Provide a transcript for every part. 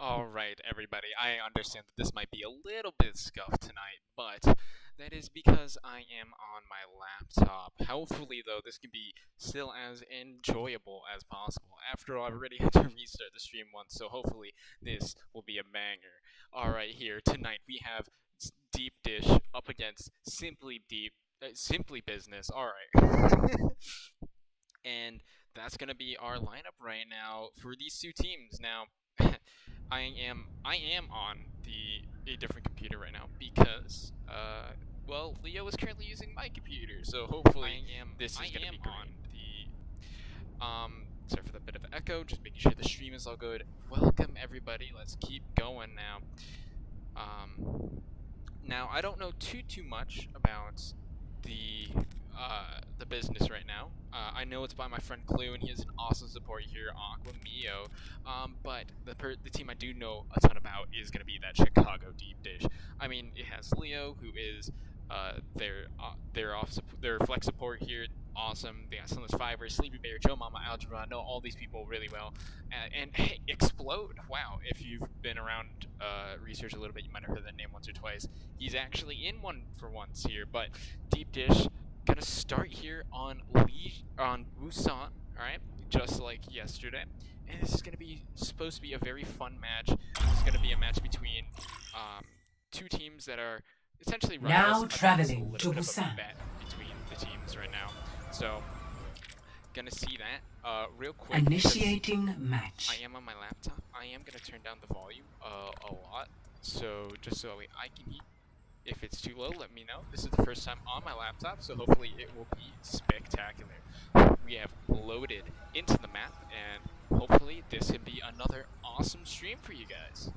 Alright, everybody, I understand that this might be a little bit scuffed tonight, but that is because I am on my laptop. Hopefully, though, this can be still as enjoyable as possible. After all, I've already had to restart the stream once, so hopefully this will be a banger. Alright, here, tonight we have Deepdish up against Simply Business. Alright. And that's gonna be our lineup right now for these two teams. Now, I am on a different computer right now because well, Leo is currently using my computer, so hopefully this is gonna be great. On the sorry for the bit of echo, just making sure the stream is all good. Welcome everybody. Let's keep going now. Now I don't know too much about the business right now. I know it's by my friend Clue, and he has an awesome support here, Aqua Mio. But the team I do know a ton about is going to be that Chicago Deepdish. I mean, it has Leo, who is their flex support here. Awesome. They got Sunless Fiverr, Sleepy Bear, Joe Mama, Algebra. I know all these people really well. And hey, Explode. Wow, if you've been around Resurge a little bit, you might have heard that name once or twice. He's actually in one for once here. But Deepdish gonna start here on Busan. All right, just like yesterday. And this is gonna be supposed to be a very fun match. It's gonna be a match between two teams that are essentially rivals. Now traveling to Busan. Between the teams right now. So, gonna see that real quick. Initiating match. I am on my laptop. I am gonna turn down the volume a lot, so just so I can hear. If it's too low, let me know. This is the first time on my laptop, so hopefully it will be spectacular. We have loaded into the map, and hopefully this can be another awesome stream for you guys.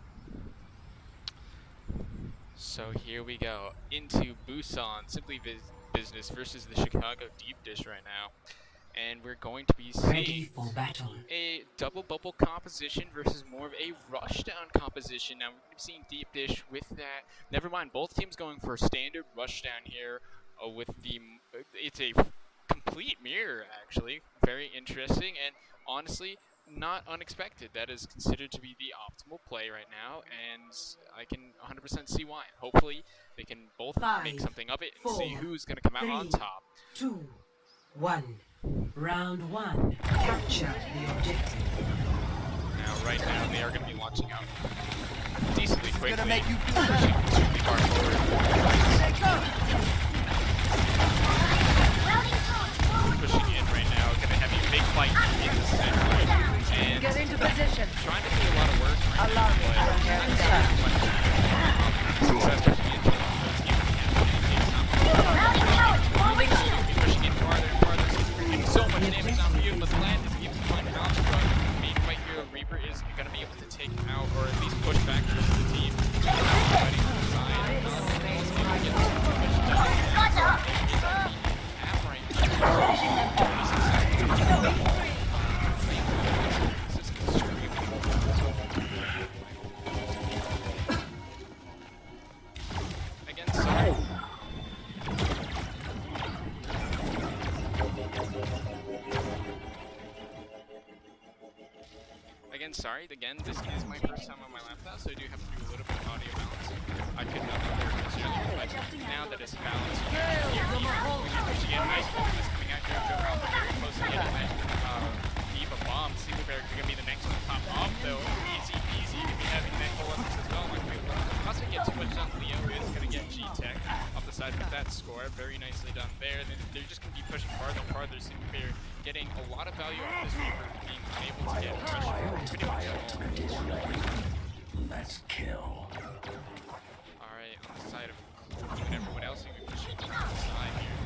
So here we go into Busan, Simply Business versus the Chicago Deepdish right now. And we're going to be seeing a double bubble composition versus more of a rushdown composition. Now we're seeing Deepdish with that. Never mind, both teams going for a standard rushdown here. It's a complete mirror actually. Very interesting and honestly not unexpected. That is considered to be the optimal play right now, and I can 100% see why. Hopefully they can both make something of it and see who's going to come out on top. 2, 1. Round 1. Capture the objective. Now, right now, they are going to be launching out decently quickly. Gonna make you Pushing extremely far forward. Pushing in right now. Going to have a big fight in the center. And get into position. Trying to do a lot of work right now, but not too much success to be enjoyed. Pushing in farther and farther. So much damage on Ryu, but the land is even playing Algebra. Main fight here, Reaper is going to be able to take out, or at least push back the rest of the team. Fighting on the side. Again, sorry. Again, this is my first time on my laptop, so I do have to do a little bit of audio balancing. I could not have heard this earlier, but now that it's balanced, pushing in, nice focus coming out here. Joe Alpha very close to getting that Diva bomb. Sleepy Bear going to be the next one to pop off, though. Easy peasy, going to be having that whole assist as well. Not going to get too much done. Leo is going to get G-Tech off the side with that score. Very nicely done there. They're just going to be pushing farther and farther. Sleepy Bear getting a lot of value out of this Reaper, being able to get pressure pretty much all. Let's kill. Alright, on the side of and everyone else, you can push it to the side here.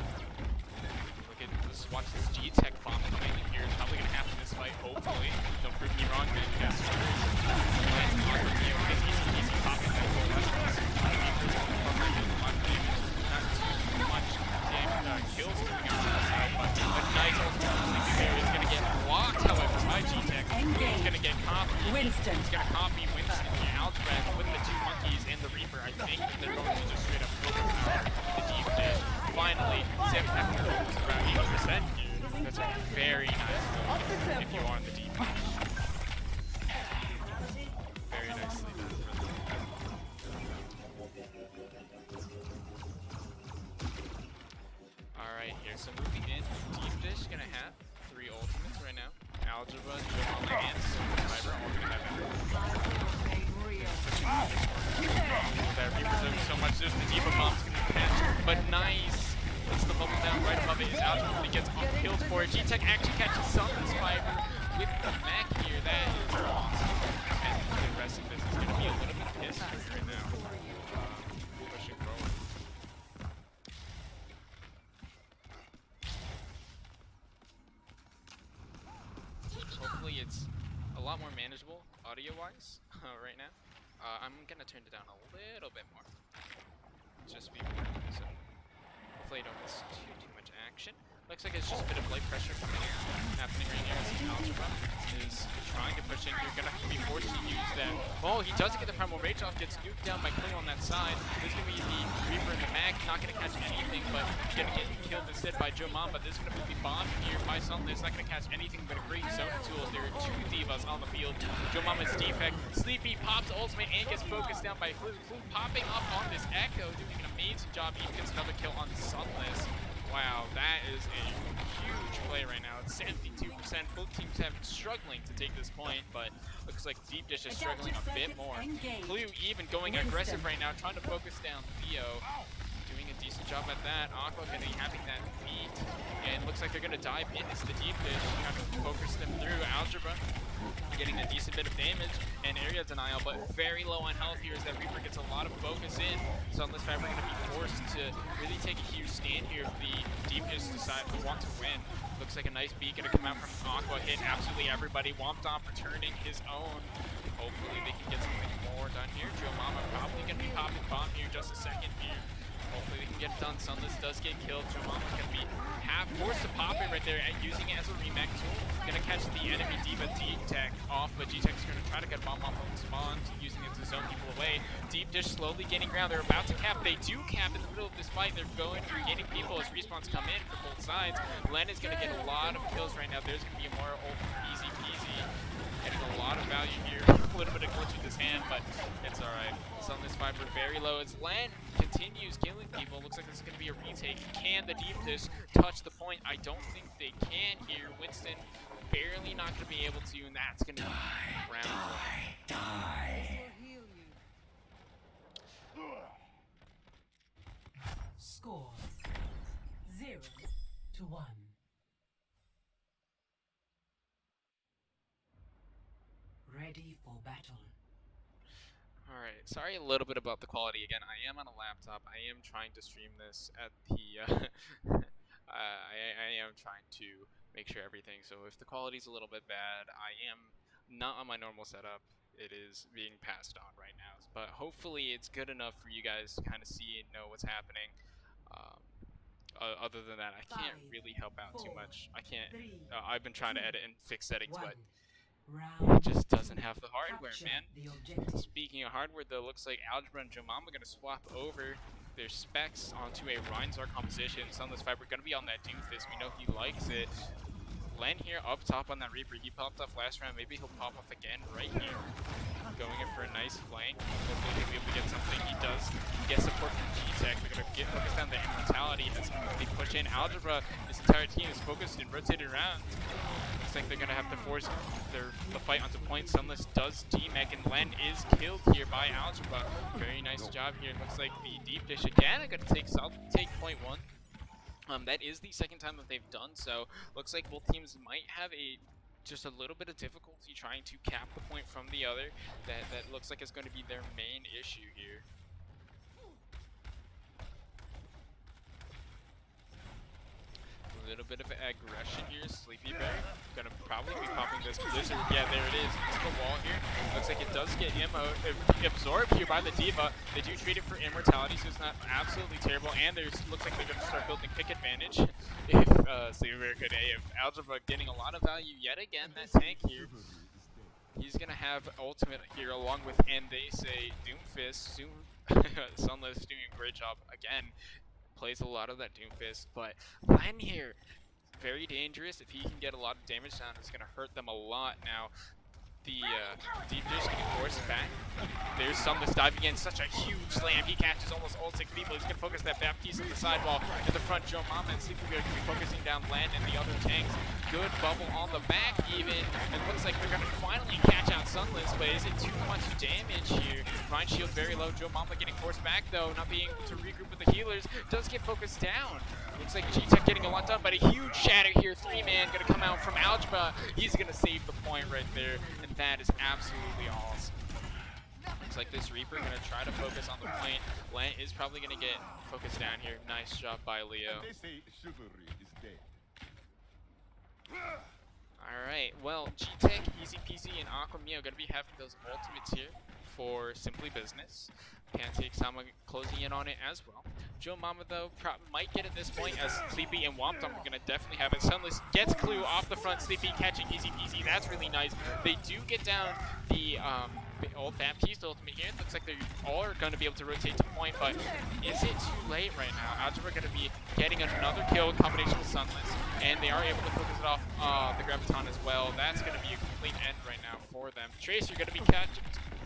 Look at this, watch this G-Tech bomb coming in here. It's probably going to happen this fight, hopefully. Don't prove me wrong, man. Yes. Easy popping that whole rest of this. Reaper's going to cover a lot of damage. Not too much kills coming out on the side, but a nice ultimate there is going to get blocked, however, by G-Tech. He's going to get copied. Winston. He's going to copy Winston. Algebra with the two monkeys and the Reaper. I think they're going to just straight up overpower the Deepdish. Finally, Zip after around 80% here. That's a very nice move if you are on the Deepdish. Very nice. Joe Mama and Survivor all gonna have that. That Reaper doing so much. There's the Diva bomb's gonna be catched, but nice. Puts the bubble down right above it. Is out when he gets killed for it. G-Tech actually catches Summon's Fiber with the mech here. That is awesome. And the rest of this is gonna be a little bit history right now. Pushing forward. Hopefully it's a lot more manageable audio-wise right now. I'm gonna turn it down a little bit more. Just before, so hopefully I don't miss too much action. Looks like it's just a bit of light pressure coming in, happening right here as Algebra is trying to push in. You're gonna have to be forced to use that. Oh, he doesn't get the Primal Rage off, gets nuked down by Cleo on that side. There's gonna be the Reaper in the mag, not gonna catch anything, but gonna get killed instead by Joe Mom. But there's gonna be bombed here by Sunless, not gonna catch anything but a great zone tools. There are two Divas on the field. Joe Mama's defect. Sleepy pops ultimate and gets focused down by Flu. Flu popping up on this Echo, doing an amazing job. Even gets another kill on Sunless. Wow, that is a huge play right now. It's 72%. Both teams have been struggling to take this point, but looks like Deepdish is struggling a bit more. Clue even going aggressive right now, trying to focus down Theo. Doing a decent job at that. Aqua gonna be having that beat, and looks like they're gonna dive into the Deepdish, trying to focus them through. Algebra getting a decent bit of damage and area denial, but very low on health here as that Reaper gets a lot of focus in. So on this fight, we're going to be forced to really take a huge stand here if the Deepdish decide to want to win. Looks like a nice beat going to come out from Aqua, hit absolutely everybody. Wompdom returning his own. Hopefully they can get something more done here. Joe Mama probably going to be popping bomb here just a second here. Hopefully they can get it done. Sunless does get killed. Joe Mama going to be forced to pop it right there and using it as a remake tool. Gonna catch the enemy Diva G-Tech off, but G-Tech's gonna try to get a bomb off of the spawn, using it to zone people away. Deepdish slowly gaining ground. They're about to cap. They do cap in the middle of this fight. They're going through gaining people as respawns come in from both sides. Len is gonna get a lot of kills right now. There's gonna be a more easy peasy. Getting a lot of value here. A little bit of glitch with his hand, but it's alright. Sunless Viper very low. As Len continues killing people. Looks like this is going to be a retake. Can the Deepdish touch the point? I don't think they can here. Winston barely not going to be able to, and that's going to be round one. Die. Score 0-1. Ready for battle. Alright, sorry a little bit about the quality again. I am on a laptop. I am trying to stream this at the I am trying to make sure everything. So if the quality's a little bit bad, I am not on my normal setup. It is being passed on right now. But hopefully it's good enough for you guys to kind of see and know what's happening. Other than that, I can't really help out too much. I can't. I've been trying to edit and fix settings, but it just doesn't have the hardware, man. Speaking of hardware, though, looks like Algebra and Jomama are going to swap over their specs onto a Reinzar composition. Sunless Viper going to be on that Doomfist. We know he likes it. Len here up top on that Reaper. He popped off last round. Maybe he'll pop off again right here. Going in for a nice flank. Hopefully he'll be able to get something. He does get support from G-Tech. They're going to get focused on the immortality as they push in. Algebra, this entire team is focused and rotated around. Looks like they're going to have to force the fight onto point. Sunless does D-Mech, and Len is killed here by Algebra. Very nice job here. Looks like the Deepdish again are going to take point one. That is the second time that they've done so. Looks like both teams might have just a little bit of difficulty trying to cap the point from the other. That looks like it's going to be their main issue here. A little bit of aggression here. Sleepy Bear gonna probably be popping this Blizzard. Yeah, there it is. It's the wall here. Looks like it does get absorbed here by the Diva. They do treat it for immortality, so it's not absolutely terrible. And looks like they're gonna start building pick advantage if Sleepy Bear could A. If Algebra getting a lot of value yet again. That tank here. He's gonna have ultimate here along with, and they say Doomfist. Sunless doing a great job again. Plays a lot of that Doomfist, but Len here, very dangerous. If he can get a lot of damage down, it's going to hurt them a lot. Now, the Deepdish can force back. There's Sunless diving in, such a huge slam. He catches almost all 6 people. He's going to focus that Baptiste on the sidewall. In the front, Joe Mama and Sleepy Bear can be focusing down Len and the other tanks. good bubble on the back even. It looks like they're going to finally catch out Sunless, but is it too much damage here? Mind Shield very low. Joe Mama getting forced back though, not being able to regroup with the healers. Does get focused down. Looks like G-Tech getting a lot done, but a huge shatter here. 3-man going to come out from Algebra. He's going to save the point right there, and that is absolutely awesome. Looks like this Reaper going to try to focus on the point. Lent is probably going to get focused down here. Nice job by Leo. They say chivalry is dead. Alright, well, G-Tech, Easy Peasy, and Aquamio going to be having those ultimates here for Simply Business. Pancake Sama closing in on it as well. Joe Mama, though, might get at this point as Sleepy and Womp are going to definitely have it. Sunless gets Clue off the front. Sleepy catching Easy Peasy. That's really nice. They do get down the old Baptiste ultimate here. It looks like they all are going to be able to rotate to point, but is it too late right now? Algebra going to be getting another kill in combination with Sunless, and they are able to focus it off the Graviton as well. That's going to be a complete end right now for them. Tracer going to be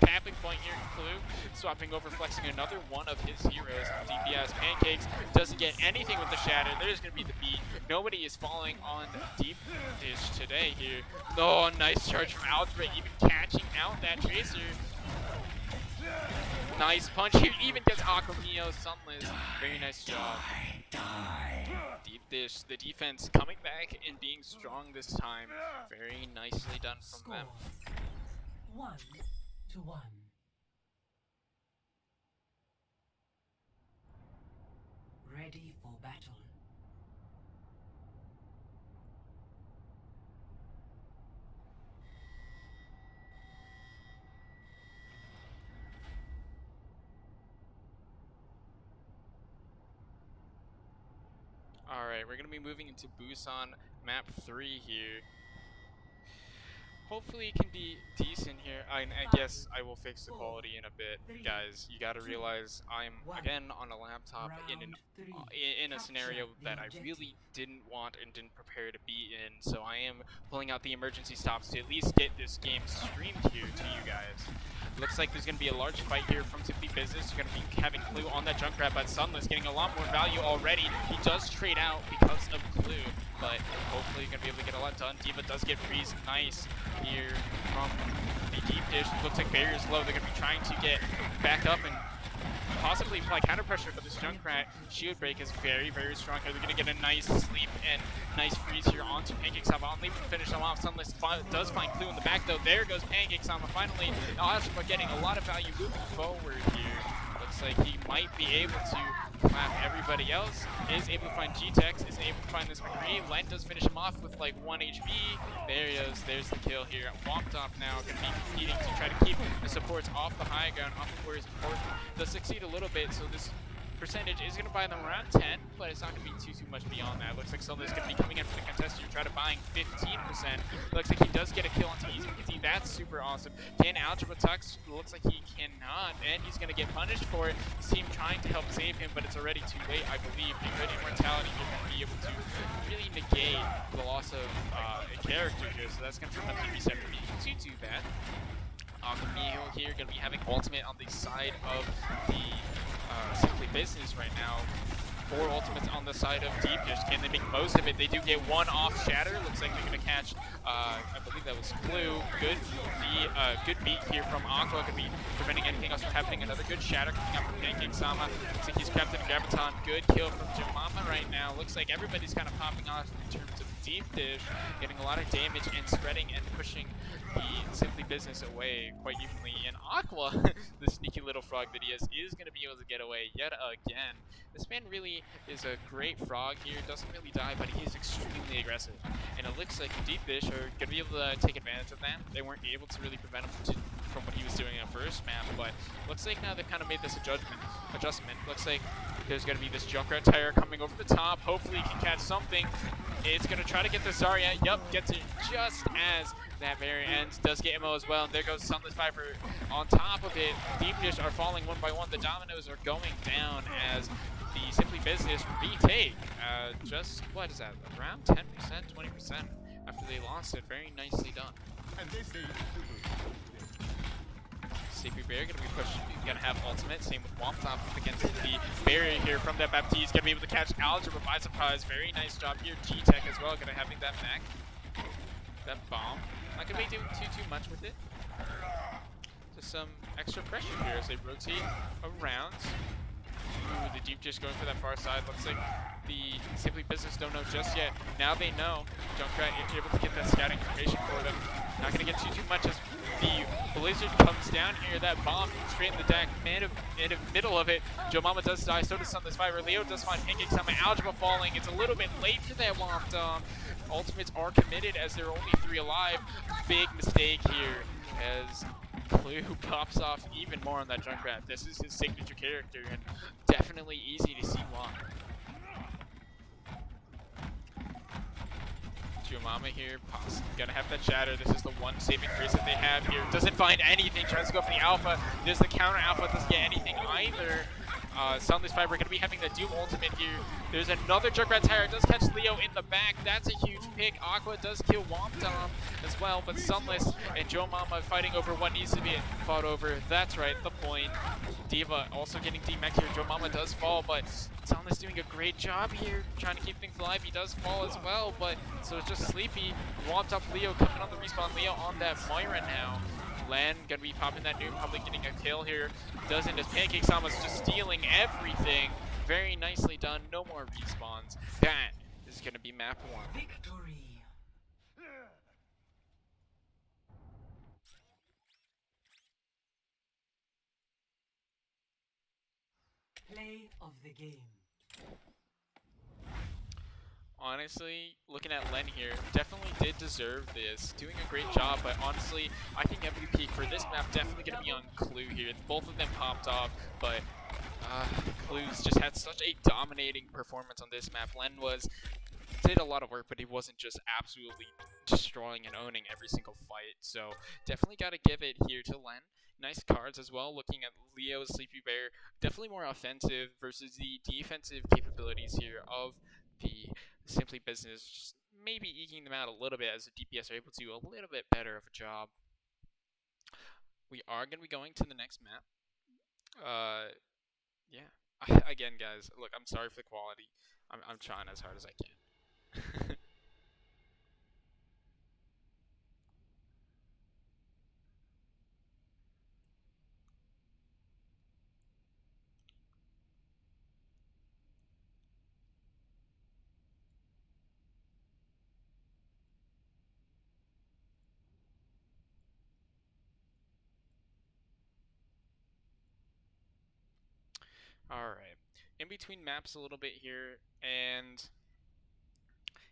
tapping point here. Clue swapping over, flexing another one of his heroes. DPS Pancakes doesn't get anything with the shatter. There's going to be the beat. Nobody is falling on Deepdish today here. Oh, nice charge from Algebra, even catching out that Tracer. Nice punch here, even gets Aquamio, Sunless. Very nice job. Deepdish, the defense coming back and being strong this time. Very nicely done from them. 1-1. Ready for battle. Alright, we're going to be moving into Busan map 3 here. Hopefully it can be decent here. I guess I will fix the quality in a bit. Guys, you gotta realize I'm, again, on a laptop in a scenario that I really didn't want and didn't prepare to be in. So I am pulling out the emergency stops to at least get this game streamed here to you guys. Looks like there's going to be a large fight here from Simply Business. You're going to be having Clue on that Junkrat, but Sunless getting a lot more value already. He does trade out because of Clue, but hopefully you're going to be able to get a lot done. Diva does get freeze nice here from the Deepdish. Looks like barrier's low. They're going to be trying to get back up and possibly apply counter pressure, but this Junkrat shield break is very, very strong here. They're going to get a nice sleep and nice freeze here onto Pancake Sama. I'll leave him to finish them off. Sunless does find Clue in the back though. There goes Pancake Sama finally. Algebra getting a lot of value moving forward here. Looks like he might be able to clap everybody else. Is able to find G-Tex, is able to find this McCree. Lent does finish him off with like 1 HP. There he is, there's the kill here. Womped up now, gonna be competing to try to keep the supports off the high ground, off of where he's important. Does succeed a little bit, so this percentage is going to buy them around 10, but it's not going to be too much beyond that. Looks like Sunless is going to be coming in for the contest here, try to buying 15%. Looks like he does get a kill onto Easy Peasy. That's super awesome. Can Algebra Tux? Looks like he cannot, and he's going to get punished for it. His team trying to help save him, but it's already too late, I believe. The good immortality is going to be able to really negate the loss of a character here, so that's going to prevent the reset from being too bad. Aquamio here going to be having ultimate on the side of the Simply Business right now. 4 ultimates on the side of Deepdish. Can they make most of it? They do get 1 off Shatter. Looks like they're going to catch, I believe that was Clue. Good beat here from Aqua. Going to be preventing anything else from happening. Another good Shatter coming up from Pancake Sama. Looks like he's Captain Graviton. Good kill from Jimama right now. Looks like everybody's kind of popping off in terms of Deepdish. Getting a lot of damage and spreading and pushing the Simply Business away quite evenly. And Aqua, the sneaky little frog that he is going to be able to get away yet again. This man really is a great frog here. Doesn't really die, but he is extremely aggressive. And it looks like Deepdish are going to be able to take advantage of that. They weren't able to really prevent him from what he was doing in the first map, but looks like now they've kind of made this adjustment. Looks like there's going to be this Junkrat tire coming over the top. Hopefully he can catch something. It's going to try to get the Zarya. Yup, gets it just as that barrier ends. Does get MO as well. And there goes Sunless Viper on top of it. Deepdish are falling one by one. The dominoes are going down as the Simply Business retake. Just, what is that, around 10%, 20% after they lost it. Very nicely done. And they say Sleepy Bear gonna be pushing, gonna have ultimate. Same with Womptop against the barrier here from that Baptiste. Gonna be able to catch Algebra by surprise. Very nice job here. G-Tech as well, gonna having that back. That bomb. Not gonna be doing too much with it. Just some extra pressure here as they rotate around. Ooh, the Deepdish going for that far side. Looks like the Simply Business don't know just yet. Now they know. Junkrat able to get that scouting information for them. Not going to get too much as the Blizzard comes down here. That bomb straight in the deck. Middle of it. Joe Mama does die. So does Sunless Fiber. Leo does find Pancake Summon. Algebra falling. It's a little bit late for that Womp Dom. Ultimates are committed as there are only 3 alive. Big mistake here as Clue pops off even more on that Junkrat. This is his signature character, and definitely easy to see why. Mama here, gonna have that shatter. This is the one saving grace that they have here. Doesn't find anything, tries to go for the alpha. There's the counter alpha, doesn't get anything either. Soundless Fiber gonna be having the Doom ultimate here. There's another Junkrat Tire, does catch Leo in the back. That's a huge pick. Aqua does kill Womp Dom as well, but Sunless and Joe Mama fighting over what needs to be fought over. That's right, the point. Diva also getting D-Max here. Joe Mama does fall, but Sunless doing a great job here, trying to keep things alive. He does fall as well, but so it's just Sleepy. Womp up Leo coming on the respawn. Leo on that Moira now. Len gonna be popping that nuke, probably getting a kill here. Doesn't, as Pancake Sama's just stealing everything. Very nicely done. No more respawns. That is gonna be map 1. Victory. Play of the game. Honestly, looking at Len here, definitely did deserve this. Doing a great job, but honestly, I think MVP for this map definitely going to be on Clue here. Both of them popped off, but Clue's just had such a dominating performance on this map. Len did a lot of work, but he wasn't just absolutely destroying and owning every single fight. So definitely got to give it here to Len. Nice cards as well. Looking at Leo's Sleepy Bear, definitely more offensive versus the defensive capabilities here of the Simply Business. Just maybe eking them out a little bit as the DPS are able to do a little bit better of a job. We are going to be going to the next map. Yeah. Again, guys, look, I'm sorry for the quality. I'm trying as hard as I can. Alright. In between maps a little bit here, and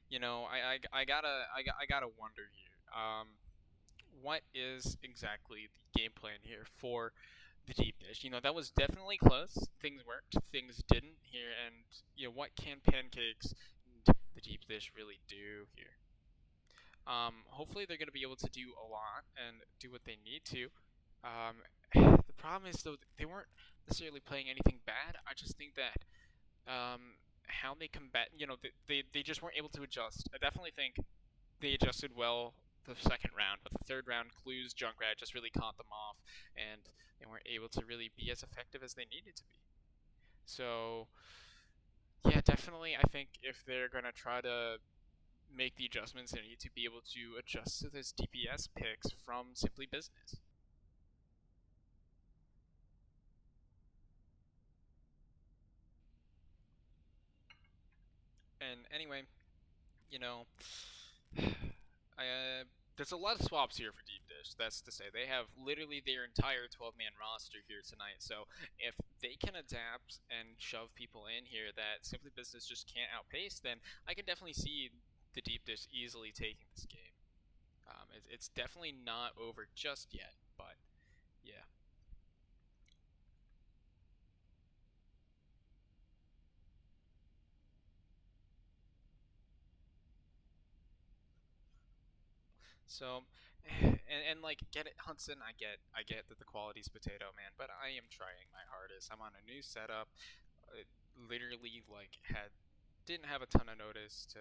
you know, I gotta wonder here. What is exactly the game plan here for the Deepdish? You know, that was definitely close. Things worked, things didn't here, and you know, what can Pancakes and the Deepdish really do here? Hopefully they're gonna be able to do a lot and do what they need to. The problem is though they weren't necessarily playing anything bad. I just think that how they combat, you know, they just weren't able to adjust. I definitely think they adjusted well the second round, but the third round, Clues, Junkrat just really caught them off, and they weren't able to really be as effective as they needed to be. So, yeah, definitely, I think if they're going to try to make the adjustments, they need to be able to adjust to those DPS picks from Simply Business. And anyway, you know, there's a lot of swaps here for Deepdish. That's to say, they have literally their entire 12-man roster here tonight. So if they can adapt and shove people in here that Simply Business just can't outpace, then I can definitely see the Deepdish easily taking this game. It's definitely not over just yet, but yeah. So, and like, get it, Hudson. I get that the quality's potato, man. But I am trying my hardest. I'm on a new setup. Literally, like, didn't have a ton of notice to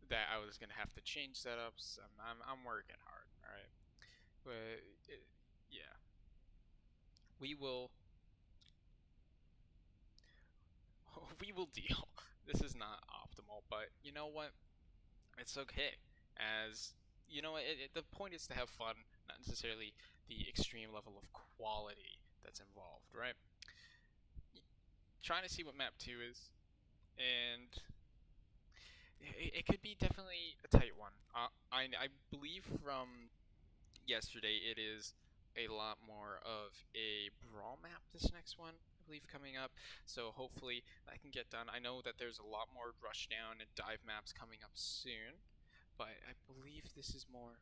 that I was gonna have to change setups. I'm working hard. All right, but yeah, we will we will deal. This is not optimal, but you know what? It's okay. as you know, the point is to have fun, not necessarily the extreme level of quality that's involved, right? Trying to see what map 2 is, and it could be definitely a tight one. I believe from yesterday it is a lot more of a brawl map this next one, I believe, coming up. So hopefully that can get done. I know that there's a lot more rushdown and dive maps coming up soon, but I believe that this is more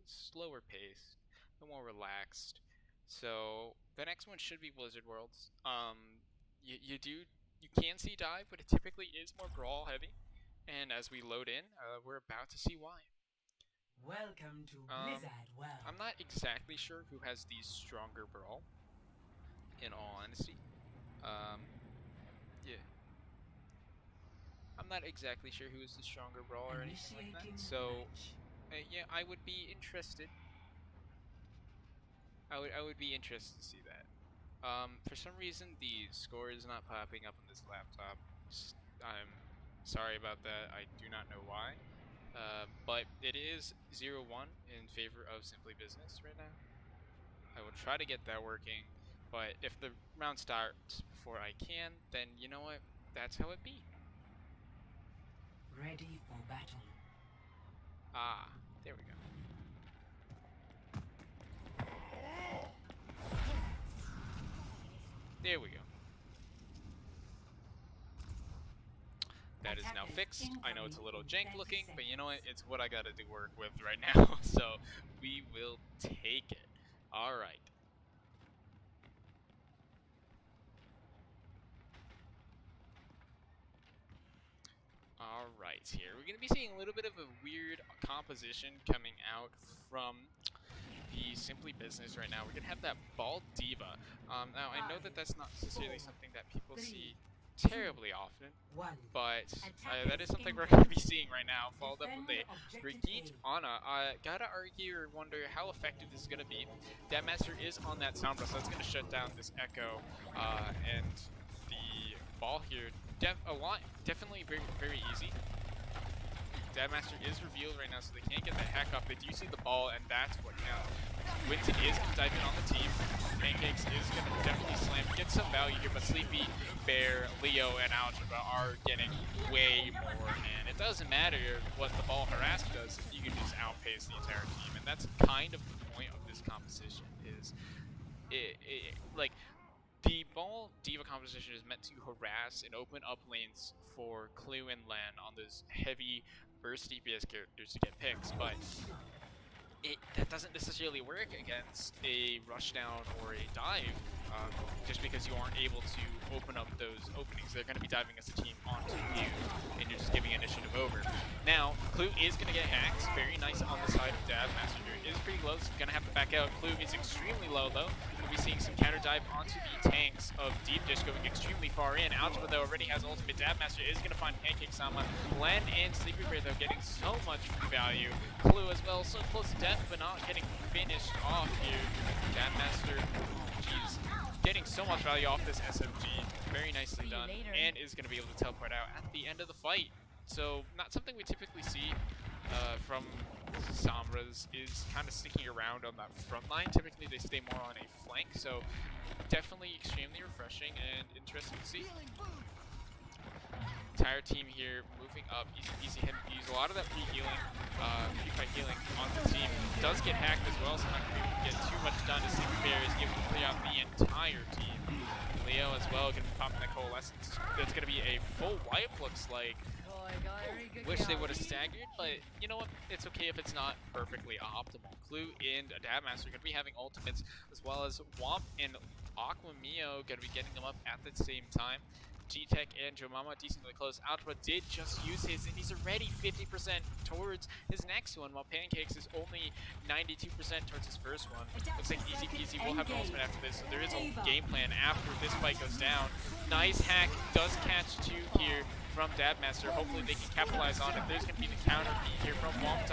slower paced, a more relaxed. So the next one should be Blizzard Worlds. You can see dive, but it typically is more brawl heavy. And as we load in, we're about to see why. Welcome to Blizzard World. I'm not exactly sure who has the stronger brawl, in all honesty. Yeah. I'm not exactly sure who is the stronger brawl or anything like that. So, yeah, I would be interested. I would be interested to see that. For some reason, the score is not popping up on this laptop. I'm sorry about that. I do not know why. But it is 0-1 in favor of Simply Business right now. I will try to get that working, but if the round starts before I can, then you know what? That's how it be. Ready for battle. Ah, there we go. There we go. That is now fixed. I know it's a little jank looking, but you know what? It's what I gotta do work with right now, so we will take it. Alright. Alright, here. We're gonna be seeing a little bit of a weird composition coming out from the Simply Business right now. We're gonna have that Bald Diva. Now, I know that that's not necessarily something that people see terribly often, but that is something we're going to be seeing right now, followed up with a Brigitte Anna. Gotta argue or wonder how effective this is going to be. Deadmaster is on that Sombra, so it's going to shut down this Echo, and the ball here, definitely very, very easy. Deadmaster is revealed right now, so they can't get the hack up. They do see the ball, and that's what counts. Winton is going to dive in on the team. Pancakes is going to definitely slam, get some value here, but Sleepy, Bear, Leo, and Algebra are getting way more, and it doesn't matter what the ball harass does, you can just outpace the entire team, and that's kind of the point of this composition, is like, the ball Diva composition is meant to harass and open up lanes for Clue and Lan on those heavy burst DPS characters to get picks, but that doesn't necessarily work against a rushdown or a dive, just because you aren't able to open up those openings. They're going to be diving as a team onto you, and you're just giving initiative over. Now, Clue is going to get hacked. Very nice on the side of Dab. Master is pretty low, so he's going to have to back out. Clue is extremely low, though. We'll be seeing some counter dive onto the tanks of Deepdish going extremely far in. Algebra, though, already has ultimate. Dab Master is going to find Pancake Sama. Len and Sleepy Bear, though, getting so much free value. Clue as well, so close to death, but not getting finished off here. Dab Master, jeez, getting so much value off this SMG. Very nicely done, and is going to be able to teleport out at the end of the fight. So, not something we typically see from Sombras, is kind of sticking around on that front line. Typically they stay more on a flank, so definitely extremely refreshing and interesting to see. Entire team here moving up, easy peasy, head use a lot of that pre-healing, pre-fight healing on the team. Does get hacked as well, so not going to be able to get too much done as Sleepy Bear is able to clear out the entire team. Leo as well, going to be popping that Coalescence. That's going to be a full wipe, looks like. Wish they would have staggered, but you know what? It's okay if it's not perfectly optimal. Clue and Adabmaster are going to be having ultimates, as well as Womp and Aquamio going to be getting them up at the same time. G-Tech and Jomama decently close. Algebra did just use his, and he's already 50% towards his next one, while Pancakes is only 92% towards his first one. Looks like easy peasy will have an ultimate after this, so there is a game plan after this fight goes down. Nice hack, does catch two here from Dadmaster. Hopefully they can capitalize on it. There's going to be the counter beat here from Womp.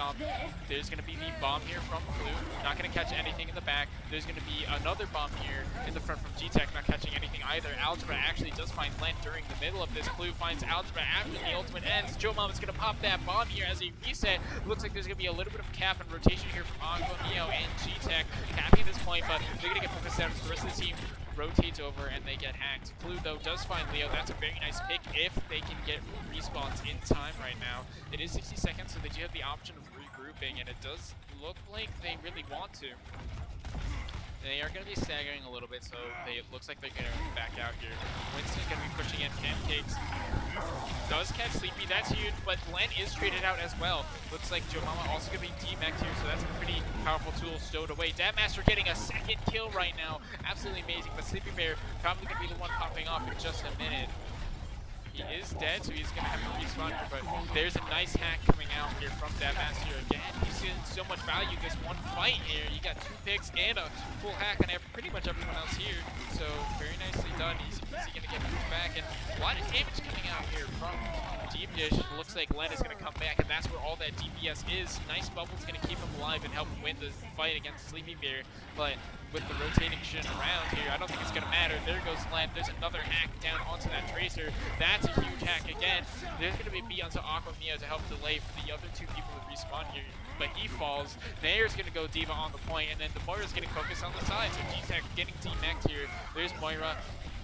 There's going to be the bomb here from Flu. Not going to catch anything in the back. There's going to be another bomb here in the front from G-Tech. Not catching anything either. Algebra actually does find Len during the middle of this. Flu finds Algebra after the ultimate ends. Joe Mama's going to pop that bomb here as a reset. Looks like there's going to be a little bit of cap and rotation here from Aqua, Mio, and G-Tech. Capping this point, but they're going to get focused out as the rest of the team rotates over and they get hacked. Flu though does find Leo. That's a very nice pick if they can get respawns in time right now. It is 60 seconds, so they do have the option of regrouping, and it does look like they really want to. They are going to be staggering a little bit, so it looks like they're going to back out here. Winston's going to be pushing in Pancakes. Does catch Sleepy, that's huge, but Len is traded out as well. Looks like Joe Mama also going to be demeched here, so that's a pretty powerful tool stowed away. Dadmaster getting a second kill right now. Absolutely amazing, but Sleepy Bear probably going to be the one popping off in just a minute. He is dead, so he's going to have to respawn here, but there's a nice hack coming out here from Dadmaster again. He's seeing so much value this one fight here. You got 2 picks and a full hack on pretty much everyone else here, so very nicely done. He's going to get moved back, and a lot of damage coming out here from Deepdish. Looks like Len is going to come back, and that's where all that DPS is. Nice bubble's going to keep him alive and help him win the fight against Sleepy Bear, but with the rotating shit around here, I don't think it's going to matter. There goes Len. There's another hack down onto that Tracer. That's a huge hack again. There's going to be a beat onto Aqua Mio to help delay for the other 2 people to respawn here, but he falls. There's going to go Diva on the point, and then the Moira's getting focused on the side, so G-Tech getting demeched here. There's Moira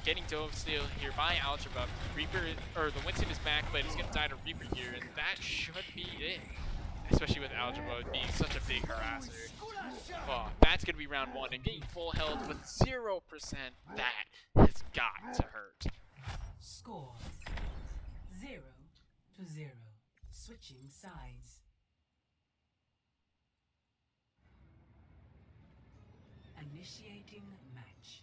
getting dove steal here by Algebra. Reaper, or the Winston is back, but he's going to die to Reaper here, and that should be it. Especially with Algebra being such a big harasser. Oh, that's going to be round 1, and getting full health with 0%, that has got to hurt. Score 0-0. Switching sides. Initiating match.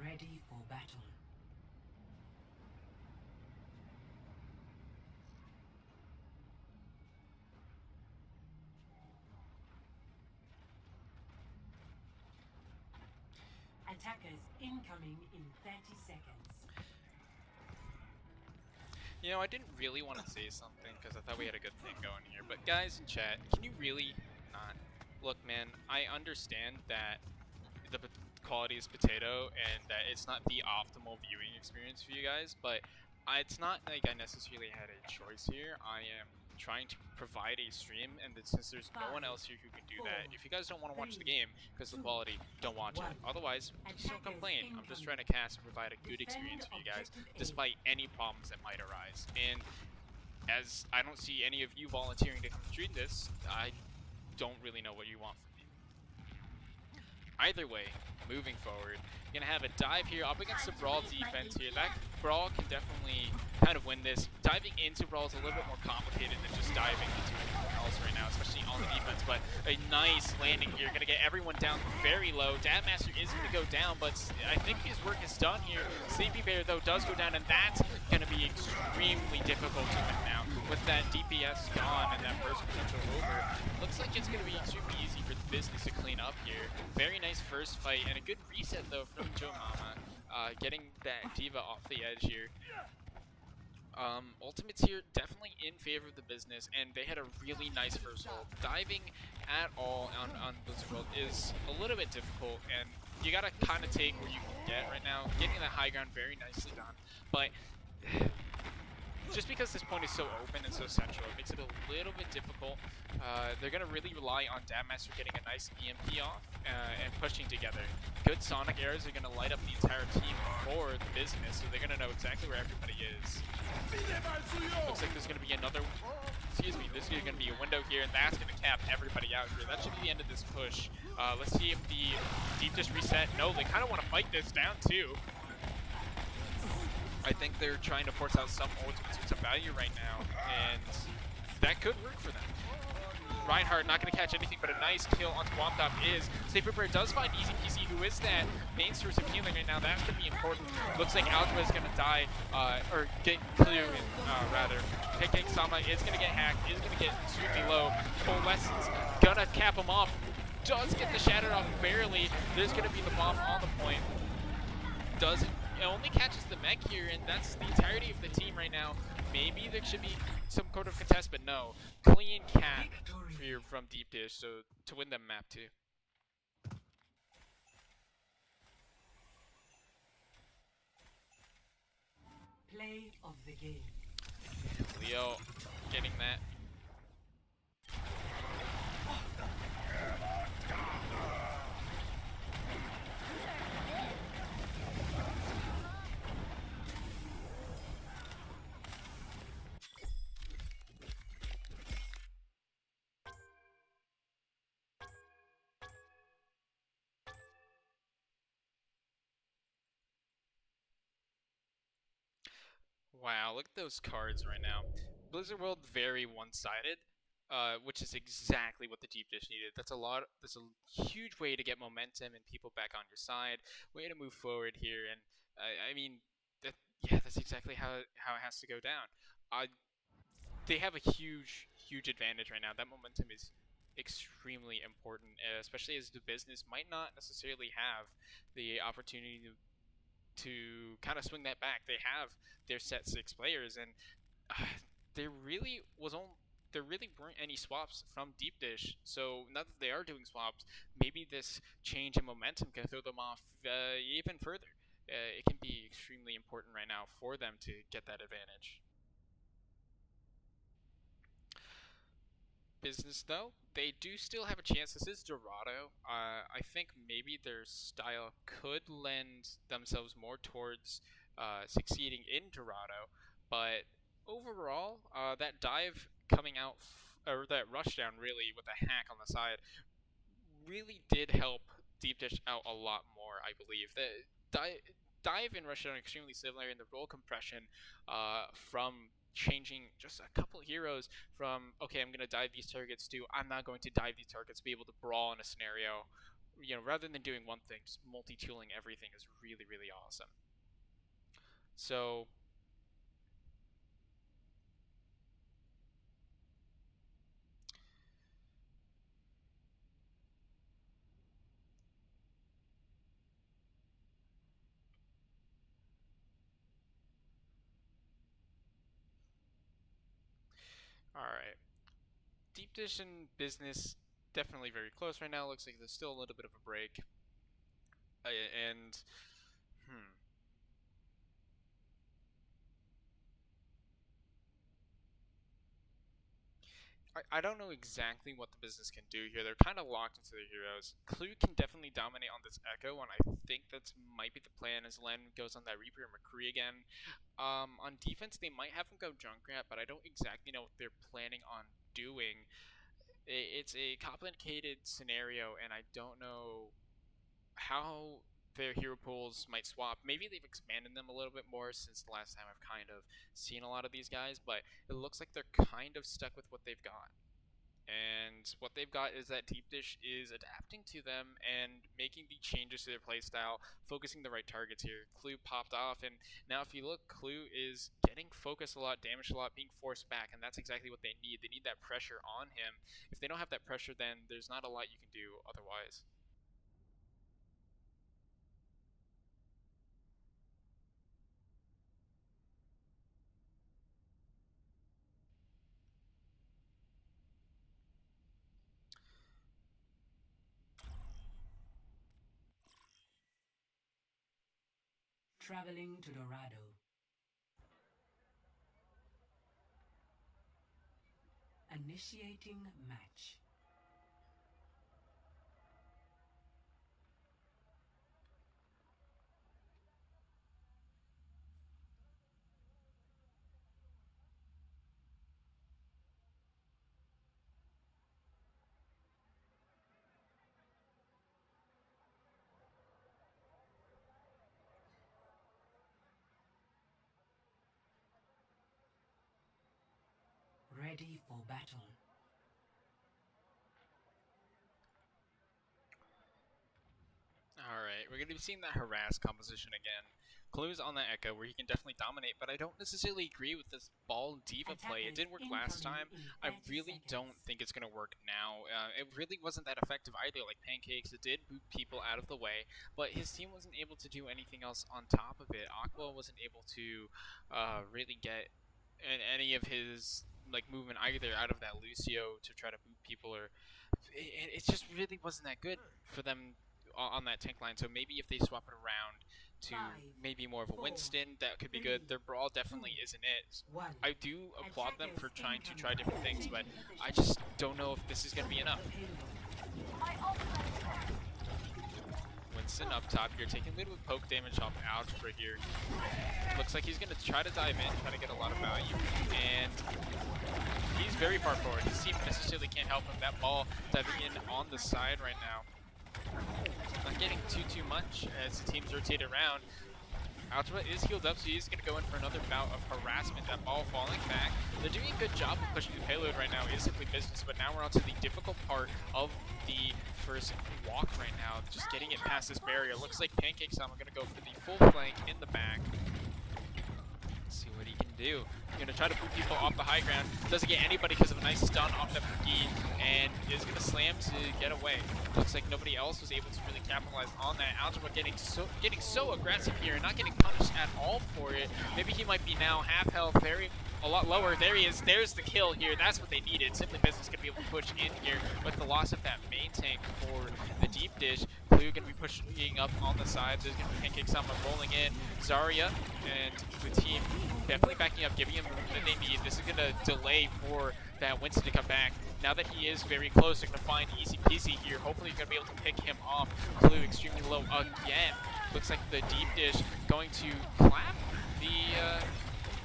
Ready for battle. Attackers incoming in 30 seconds. You know, I didn't really want to say something because I thought we had a good thing going here, but guys in chat, can you really not? Look, man, I understand that the quality is potato and that it's not the optimal viewing experience for you guys, but it's not like I necessarily had a choice here. I am trying to provide a stream, and since there's no one else here who can do that, if you guys don't want to watch the game because of the quality, don't watch it. Otherwise, just don't complain. I'm just trying to cast and provide a good experience for you guys, despite any problems that might arise. And as I don't see any of you volunteering to come stream this, I don't really know what you want from me. Either way, moving forward, you're gonna have a dive here up against the Brawl defense here. That Brawl can definitely kind of win this. Diving into Brawl is a little bit more complicated than just diving into anything else right now, especially on the defense, but a nice landing here. Gonna get everyone down very low. Dadmaster is gonna go down, but I think his work is done here. Sleepy Bear, though, does go down, and that's gonna be extremely difficult to win now. With that DPS gone and that burst potential over, looks like it's gonna be extremely easy for the business to clean up here. Very nice first fight, and a good reset, though, from Joe Mama. Getting that Diva off the edge here. Ultimates here definitely in favor of the business, and they had a really nice first hold. Diving at all on Blizzard World is a little bit difficult, and you gotta kind of take what you can get right now. Getting that high ground very nicely done, but just because this point is so open and so central, it makes it a little bit difficult. They're going to really rely on Dadmaster getting a nice EMP off and pushing together. Good Sonic arrows are going to light up the entire team for the business, so they're going to know exactly where everybody is. Looks like there's going to be another, there's going to be a window here, and that's going to cap everybody out here. That should be the end of this push. Let's see if the Deepdish reset. No, they kind of want to fight this down too. I think they're trying to force out some ultimates with some value right now, and that could work for them. Reinhardt not going to catch anything, but a nice kill onto Womtop is. Safe Reaper does find Easy PC, who is that main source of healing right now. That's going to be important. Looks like Algebra is going to die, or get Clue, rather. Picking Sama is going to get hacked, is going to get extremely low. Coalescence going to cap him off. Does get the shatter off barely. There's going to be the bomb on the point. Doesn't, it only catches the mech here, and that's the entirety of the team right now. Maybe there should be some sort of contest, but no. Clean cat here from Deepdish, so to win the map too. Play of the game. Leo getting that. Wow, look at those cards right now. Blizzard World very one-sided, which is exactly what the Deep Dish needed. That's a huge way to get momentum and people back on your side. Way to move forward here, and I mean, that's exactly how it has to go down. They have a huge advantage right now. That momentum is extremely important, especially as the business might not necessarily have the opportunity to kind of swing that back. They have their set 6 players, and there really weren't any swaps from Deepdish. So now that they are doing swaps, maybe this change in momentum can throw them off even further. It can be extremely important right now for them to get that advantage. Business though, they do still have a chance. This is Dorado. I think maybe their style could lend themselves more towards succeeding in Dorado, but overall, that dive coming out, or that rushdown really with a hack on the side, really did help Deep Dish out a lot more. I believe the dive and rushdown are extremely similar in the roll compression from changing just a couple heroes from, okay, I'm going to dive these targets, to I'm not going to dive these targets, be able to brawl in a scenario. Rather than doing one thing, just multi-tooling everything is really awesome. So alright. Deep Dish and Business definitely very close right now. Looks like there's still a little bit of a break. And I don't know exactly what the business can do here. They're kind of locked into their heroes. Clue can definitely dominate on this Echo, and I think that might be the plan as Len goes on that Reaper and McCree again. On defense, they might have him go Junkrat, but I don't exactly know what they're planning on doing. It's a complicated scenario, and I don't know how their hero pools might swap. Maybe they've expanded them a little bit more since the last time I've kind of seen a lot of these guys, but it looks like they're kind of stuck with what they've got. And what they've got is that Deep Dish is adapting to them and making the changes to their playstyle, focusing the right targets here. Clue popped off, and now if you look, Clue is getting focused a lot, damaged a lot, being forced back, and that's exactly what they need. They need that pressure on him. If they don't have that pressure, then there's not a lot you can do otherwise. Traveling to Dorado. Initiating match. ready for battle. Alright, we're going to be seeing that harass composition again. Clue's on that Echo where he can definitely dominate, but I don't necessarily agree with this ball diva play. It didn't work last time. I really don't think it's going to work now. It really wasn't that effective either, like Pancakes. It did boot people out of the way, but his team wasn't able to do anything else on top of it. Aqua wasn't able to really get any of his movement either out of that Lucio to try to boot people, or it just really wasn't that good for them on that tank line. So maybe if they swap it around to maybe more of a Winston, that could be good. Their brawl definitely isn't it. I do applaud them for trying to try different things, but I just don't know if this is going to be enough. Winston up top here, taking a little bit of poke damage off Algebra here. Looks like he's going to try to dive in, try to get a lot of value, and he's very far forward. His team necessarily can't help him. That ball diving in on the side right now. Not getting too much as the teams rotate around. Algebra is healed up, so he's going to go in for another bout of harassment. That ball falling back. They're doing a good job of pushing the payload right now. It is simply business, but now we're on to the difficult part of the first walk right now. Just getting it past this barrier. Looks like Pancakes are going to go for the full flank in the back. Let's see what he can do. He's going to try to boot people off the high ground. Doesn't get anybody because of a nice stun off that Brigade, and is going to slam to get away. Looks like nobody else was able to really capitalize on that. Algebra getting so aggressive here and not getting punished at all for it. Maybe he might be now half health, a lot lower. There he is. There's the kill here. That's what they needed. Simply Business going to be able to push in here with the loss of that main tank for the Deepdish. Clue going to be pushing up on the sides. There's going to be Pancake Sama rolling in. Zarya and the team definitely backing up, giving him what they need. This is going to delay for that Winston to come back. Now that he is very close, they're going to find easy peasy here. Hopefully he's going to be able to pick him off. Clue extremely low again. Looks like the Deepdish going to clap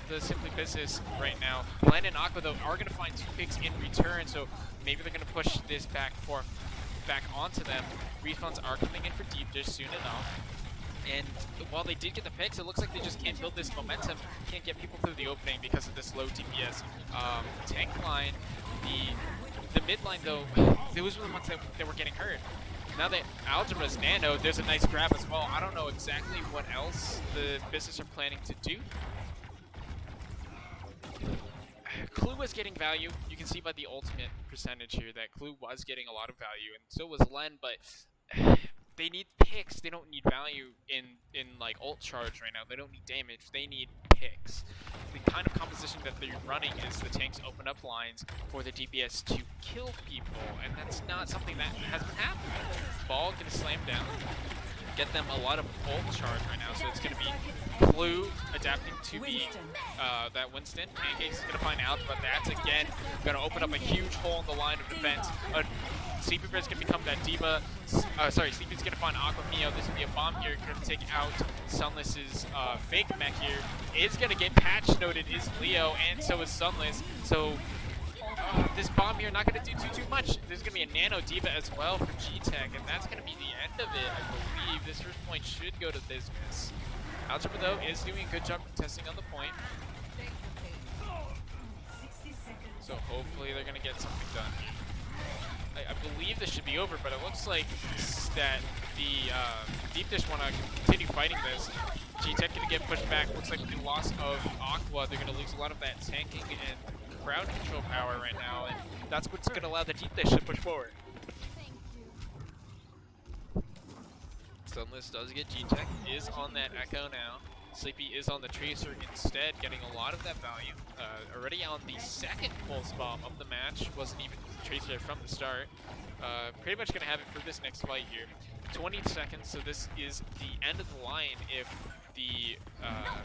the Simply Business right now. Glenn and Aqua, though, are going to find 2 picks in return, so maybe they're going to push this back onto them. Refunds are coming in for Deepdish soon enough. And while they did get the picks, it looks like they just can't build this momentum, can't get people through the opening because of this low DPS. Tank line, the mid line, though, those were the ones that were getting hurt. Now that Algebra's nano, there's a nice grab as well. I don't know exactly what else the Business are planning to do. Clue was getting value. You can see by the ultimate percentage here that Clue was getting a lot of value, and so was Len, but they need picks. They don't need value in like ult charge right now. They don't need damage. They need picks. The kind of composition that they're running is the tanks open up lines for the DPS to kill people, and that's not something that has been happening. Ball gonna slam down, get them a lot of ult charge right now, so it's gonna be Clue adapting to be that Winston. Pancakes is gonna find out, but that's again gonna open up a huge hole in the line of defense. Sleepy Bear's gonna become that diva. Sleepy's gonna find Aqua Mio. This will be a bomb here. Gonna take out Sunless's fake mech here. Is gonna get patch noted is Leo, and so is Sunless. So this bomb here not gonna do too much. There's gonna be a nano diva as well for G-Tech, and that's gonna be the end of it. I believe this first point should go to Business. Algebra, though, is doing a good job contesting on the point. So hopefully they're gonna get something done. I believe this should be over, but it looks like that the Deepdish want to continue fighting this. G-Tech going to get pushed back. Looks like the loss of Aqua, they're going to lose a lot of that tanking and crowd control power right now, and that's what's going to allow the Deepdish to push forward. Sunless does get G-Tech, is on that Echo now. Sleepy is on the Tracer instead, getting a lot of that value. Already on the second pulse bomb of the match, wasn't even Tracer from the start. Pretty much going to have it for this next fight here. 20 seconds, so this is the end of the line if the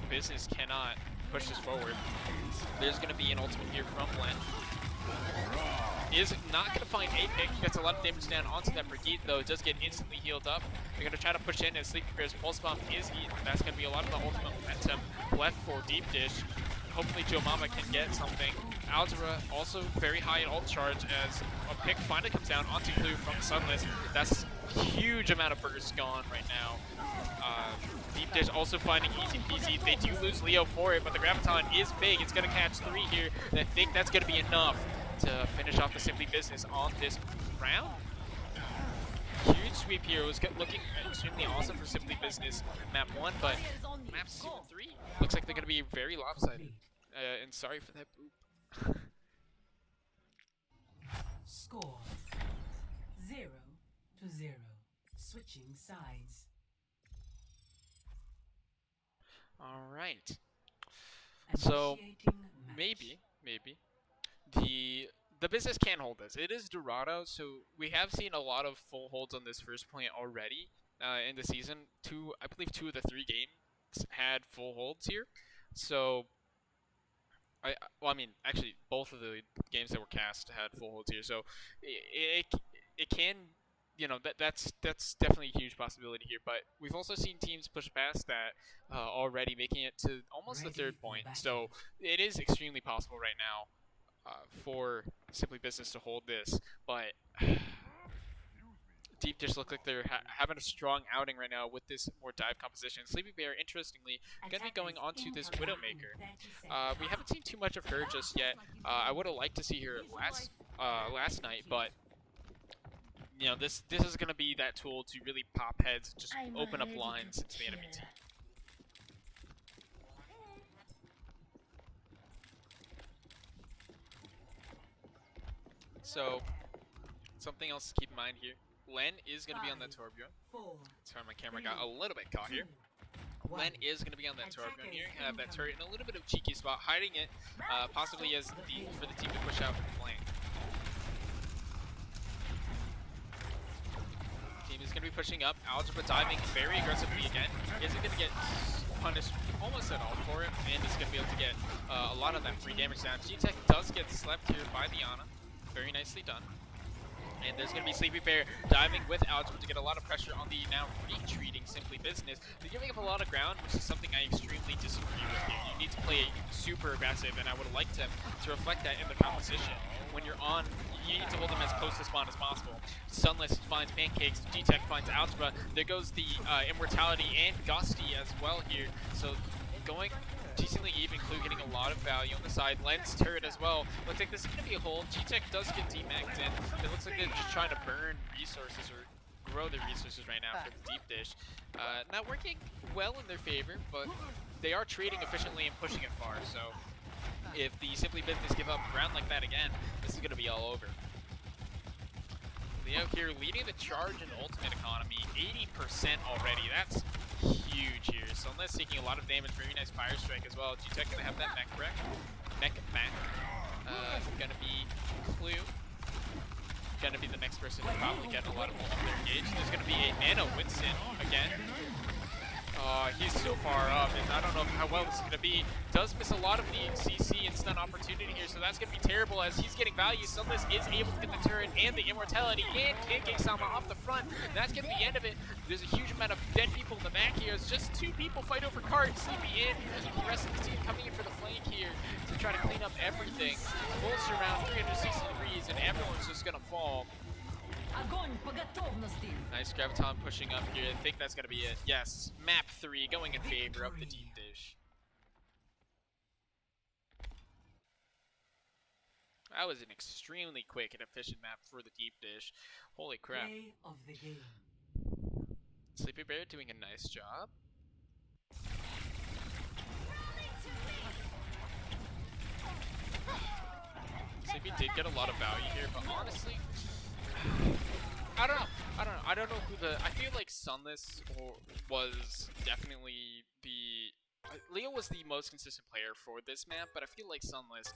Business cannot push this forward. There's going to be an ultimate here from Len. Is not going to find a pick. He gets a lot of damage down onto that Brigade, though. It does get instantly healed up. They're going to try to push in as Sleepy Bear's pulse bomb is eaten. That's going to be a lot of the ultimate momentum left for Deepdish. Hopefully Joe Mama can get something. Algebra also very high in ult charge as a pick finally comes down onto Clue from Sunless. That's huge amount of burst gone right now. Deepdish also finding easy peasy. They do lose Leo for it, but the Graviton is big. It's going to catch 3 here, and I think that's going to be enough to finish off the Simply Business on this round. Huge sweep here. It was looking extremely awesome for Simply Business map 1, but maps 2 and 3 looks like they're going to be very lopsided. And sorry for that boop. Score 0-0. Switching sides. All right. So maybe the business can hold this. It is Dorado, so we have seen a lot of full holds on this first point already in the season. I believe 2 of the 3 games had full holds here. So I mean, actually, both of the games that were cast had full holds here. So it can, that's definitely a huge possibility here. But we've also seen teams push past that already, making it to almost the 3rd point. So it is extremely possible right now for Simply Business to hold this. But Deepdish look like they're having a strong outing right now with this more dive composition. Sleepy Bear, interestingly, going to be going onto this Widowmaker. We haven't seen too much of her just yet. I would have liked to see her last night, but this is going to be that tool to really pop heads, just open up lines into the enemy team. So, something else to keep in mind here. Len is going to be on that Torbjorn. Sorry, my camera got a little bit caught here. Len is going to be on that Torbjorn here. Have that turret in a little bit of cheeky spot, hiding it, possibly as for the team to push out from the flank. Team is going to be pushing up. Algebra diving very aggressively again. Isn't going to get punished almost at all for it, and is going to be able to get a lot of that free damage down. G-Tech does get slept here by the Ana. Very nicely done. And there's going to be Sleepy Bear diving with Algebra to get a lot of pressure on the now retreating Simply Business. They're giving up a lot of ground, which is something I extremely disagree with here. You need to play super aggressive, and I would like them to reflect that in the composition. When you're on, you need to hold them as close to spawn as possible. Sunless finds Pancakes, G-Tech finds Algebra. There goes the Immortality and Gusty as well here. So going decently even, Clue getting a lot of value on the side. Len's turret as well. Looks like this is going to be a hold. G-Tech does get demacked in. It looks like they're just trying to burn resources or grow their resources right now for the Deepdish. Not working well in their favor, but they are trading efficiently and pushing it far. So if the Simply Business give up ground like that again, this is going to be all over. Leo here leading the charge in ultimate economy, 80% already. That's huge here. So unless taking a lot of damage, very nice fire strike as well. G-Tech gonna have that mech back. Gonna be Clue. Gonna be the next person to probably get a lot of people up there engaged. There's gonna be a Nano Winston again. He's so far up, and I don't know how well this is gonna be. Does miss a lot of the CC and stun opportunity here, so that's gonna be terrible as he's getting value. Sunless is able to get the turret and the Immortality and Pancake Sama off the front. That's gonna be the end of it. There's a huge amount of dead people in the back here. It's just 2 people fight over cart. Sleepy in. The rest of the team coming in for the flank here to try to clean up everything. Full surround, 360 degrees, and everyone's just gonna fall. Nice Graviton pushing up here. I think that's going to be it. Yes, map 3 going in favor of the Deepdish. That was an extremely quick and efficient map for the Deepdish. Holy crap. Sleepy Bear doing a nice job. Sleepy did get a lot of value here, but honestly, I don't know. I don't know who I feel like Sunless was definitely Leo was the most consistent player for this map, but I feel like Sunless,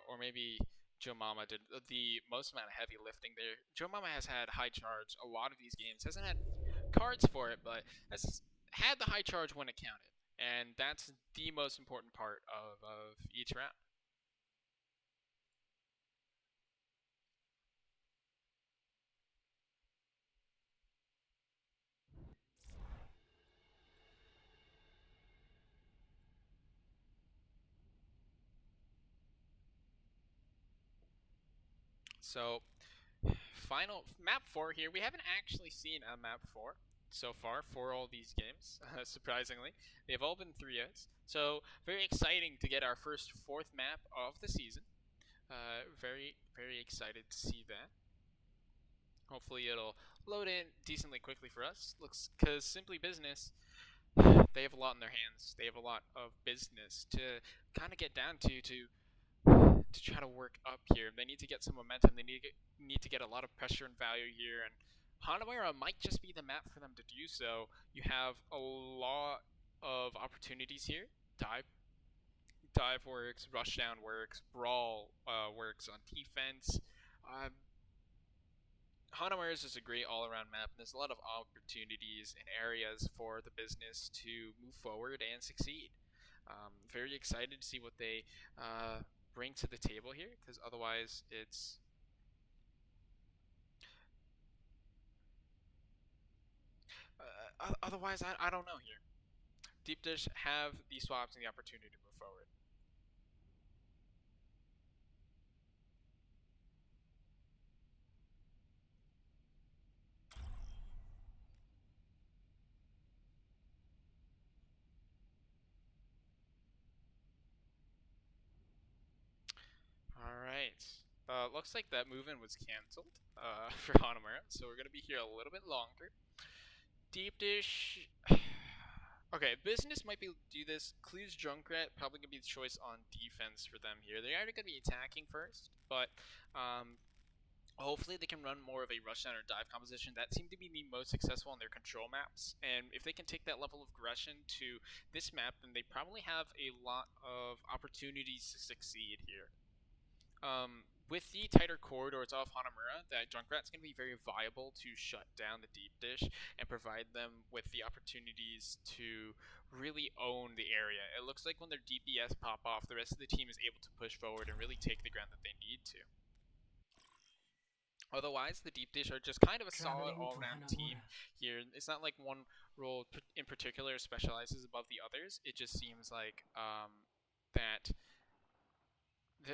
or maybe Joe Mama did the most amount of heavy lifting there. Joe Mama has had high charge a lot of these games. Hasn't had cards for it, but has had the high charge when it counted. And that's the most important part of each round. So Final map 4 here. We haven't actually seen a map 4 so far for all these games, surprisingly. They've all been 3-outs. So very exciting to get our first 4th map of the season. Very excited to see that. Hopefully it'll load in decently quickly for us. Looks, because Simply Business, they have a lot in their hands. They have a lot of business to kind of get down to try to work up here. They need to get some momentum. They need to get a lot of pressure and value here, and Hanamura might just be the map for them to do so. You have a lot of opportunities here. Dive works, rushdown works, brawl works on defense. Hanamura is just a great all-around map, and there's a lot of opportunities and areas for the business to move forward and succeed. Very excited to see what they bring to the table here, because otherwise it's I don't know here. Deepdish have the swaps and the opportunity to move forward. Alright. Looks like that move-in was cancelled for Hanamura, so we're going to be here a little bit longer. Deepdish. Okay, business might be do this. Clues Junkrat probably gonna be the choice on defense for them here. They're either gonna be attacking first, but hopefully they can run more of a rushdown or dive composition. That seemed to be the most successful on their control maps, and if they can take that level of aggression to this map, then they probably have a lot of opportunities to succeed here. With the tighter corridors of Hanamura, that Junkrat's going to be very viable to shut down the Deepdish and provide them with the opportunities to really own the area. It looks like when their DPS pop off, the rest of the team is able to push forward and really take the ground that they need to. Otherwise, the Deepdish are just kind of a solid all-around team here. It's not like one role in particular specializes above the others. It just seems like that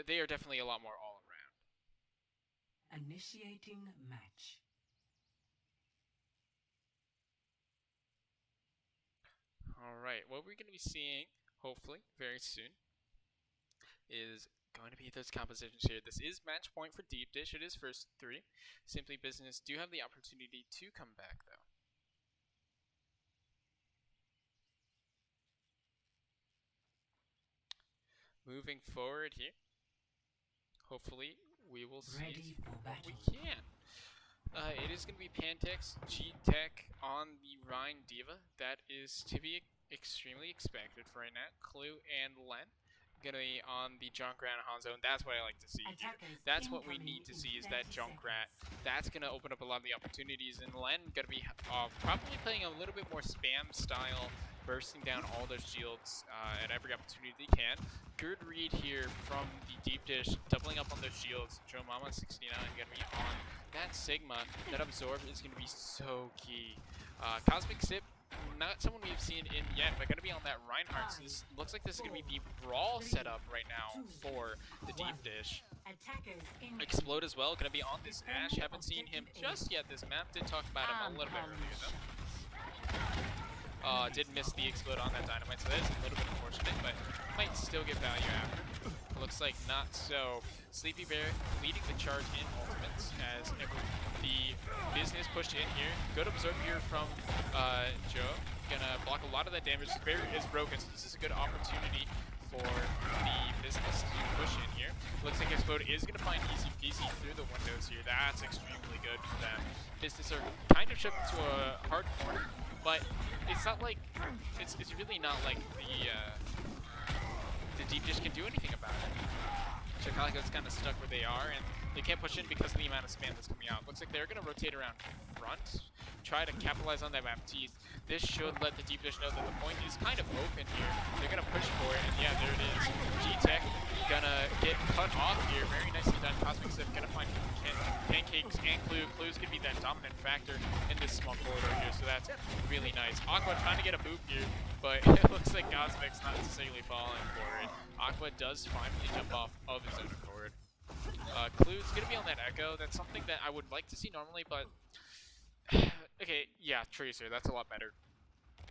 they are definitely a lot more all-around. Initiating match. Alright, what we're going to be seeing, hopefully, very soon, is going to be those compositions here. This is match point for Deepdish. It is first 3. Simply Business do have the opportunity to come back, though. Moving forward here, hopefully we will see what we can. It is going to be Pantex G-Tech on the Rhine Diva. That is to be extremely expected for right now. Clue and Len going to be on the Junkrat and Hanzo, and that's what I like to see here. That's what we need to see, is that Junkrat. That's going to open up a lot of the opportunities, and Len going to be probably playing a little bit more spam style, bursting down all those shields at every opportunity they can. Good read here from the Deepdish, doubling up on those shields. Joe Mama 69 going to be on that Sigma. That Absorb is going to be so key. Cosmic Sip, not someone we've seen in yet, but going to be on that Reinhardt. So this looks like this is going to be the brawl setup right now for the Deepdish. Explode as well, going to be on this Ash. Haven't seen him just yet this map. Did talk about him a little bit earlier though. Did miss the explode on that dynamite, so that is a little bit unfortunate, but might still get value after. Looks like not so. Sleepy Bear leading the charge in ultimates as the business pushed in here. Good absorb here from Joe. Gonna block a lot of that damage. The barrier is broken, so this is a good opportunity for the business to push in here. Looks like Explode is gonna find easy peasy through the windows here. That's extremely good for them. Business are kind of shoved into a hard corner, but it's not like it's really not like the Deepdish can do anything about it. Chicago's kind of stuck where they are, and they can't push in because of the amount of spam that's coming out. Looks like they're going to rotate around front, try to capitalize on that map tease. This should let the Deepdish know that the point is kind of open here. They're going to push for it, and yeah, there it is. G-Tech gonna get cut off here. Very nicely done. Cosmic Sip gonna find Pancakes and Clue. Clue's gonna be that dominant factor in this small corridor here, so that's really nice. Aqua trying to get a boop here, but it looks like Cosmic's not necessarily falling for it. Aqua does finally jump off of his own accord. Clue's going to be on that Echo. That's something that I would like to see normally, but... okay, yeah, Tracer, that's a lot better.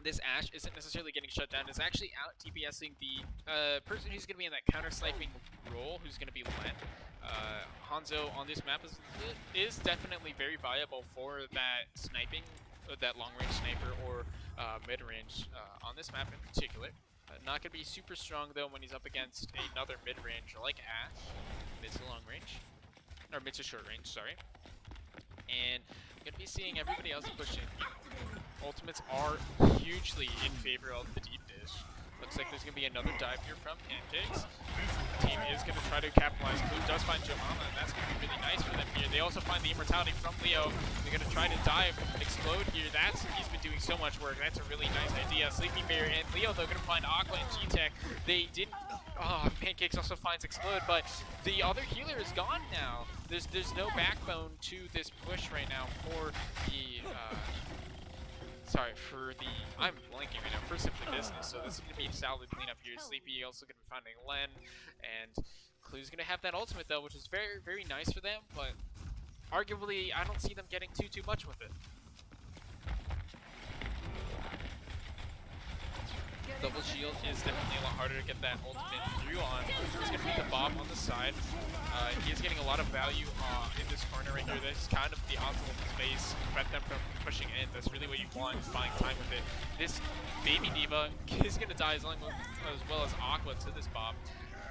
This Ashe isn't necessarily getting shut down. It's actually out DPSing the person who's going to be in that counter-sniping role, who's going to be Len. Hanzo on this map is definitely very viable for that sniping, that long-range sniper or mid-range on this map in particular. Not going to be super strong, though, when he's up against another mid-range like Ashe. Mid to long-range. Or mid to short-range, sorry. And going to be seeing everybody else pushing. Ultimates are hugely in favor of the deep dish. Looks like there's going to be another dive here from Pancakes. The team is going to try to capitalize. Clue does find Johanna, and that's going to be really nice for them here. They also find the immortality from Leo. They're going to try to dive, explode here. He's been doing so much work. That's a really nice idea. Sleepy Bear and Leo, they're going to find Aqua and G-Tech. They didn't... Pancakes also finds Explode, but the other healer is gone now. There's no backbone to this push right now for the... I'm blanking right now, for Simply Business, so this is going to be a solid cleanup here. Sleepy also going to be finding Len, and Clue's going to have that ultimate though, which is very, very nice for them, but arguably, I don't see them getting too much with it. Double shield is definitely a lot harder to get that ultimate through on. He's going to be the bomb on the side. He is getting a lot of value in this corner right here. This is kind of the optimal space to prevent them from pushing in. That's really what you want, buying time with it. This baby diva is going to die as well as Aqua to this bomb.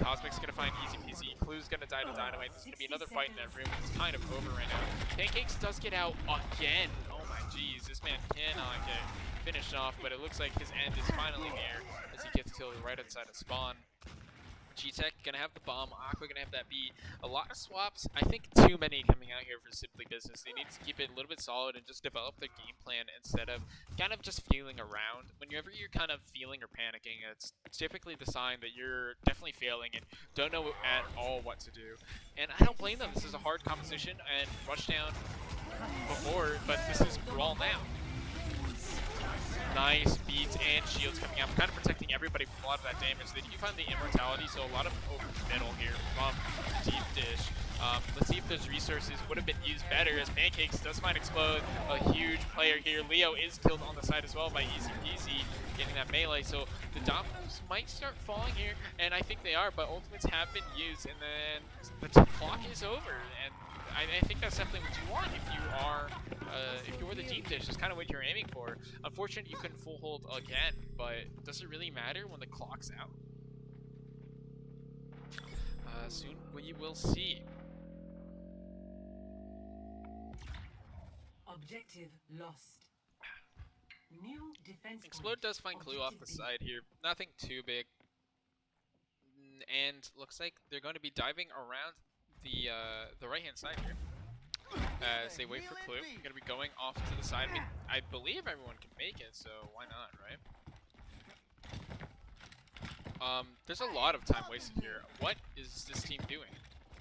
Cosmic's going to find easy peasy. Clue's going to die to Dynamite. There's going to be another fight in that room. It's kind of over right now. Pancakes does get out again. Oh my jeez, this man cannot get finished off, but it looks like his end is finally near as he gets killed right outside of spawn. G-Tech gonna have the bomb, Aqua gonna have that B. A lot of swaps, I think too many coming out here for Simply Business. They need to keep it a little bit solid and just develop their game plan instead of kind of just feeling around. Whenever you're kind of feeling or panicking, it's typically the sign that you're definitely failing and don't know at all what to do. And I don't blame them. This is a hard composition and rushdown before, but this is brawl now. Nice beats and shields coming out, kind of protecting everybody from a lot of that damage. They do find the immortality, so a lot of over middle here from Deepdish. Let's see if those resources would have been used better, as Pancakes does find Explode, a huge player here. Leo is killed on the side as well by Easy Peasy, getting that melee, so the dominoes might start falling here, and I think they are, but ultimates have been used, and then the clock is over, and I think that's definitely what you want if you were the deep dish. It's kind of what you're aiming for. Unfortunately, you couldn't full hold again, but does it really matter when the clock's out? Soon we will see. Objective lost. New defense. Explode does find Clue off the side here. Nothing too big. And looks like they're going to be diving around the right-hand side here. As they wait for Clue. They're going to be going off to the side. I mean, I believe everyone can make it, so why not, right? There's a lot of time wasted here. What is this team doing?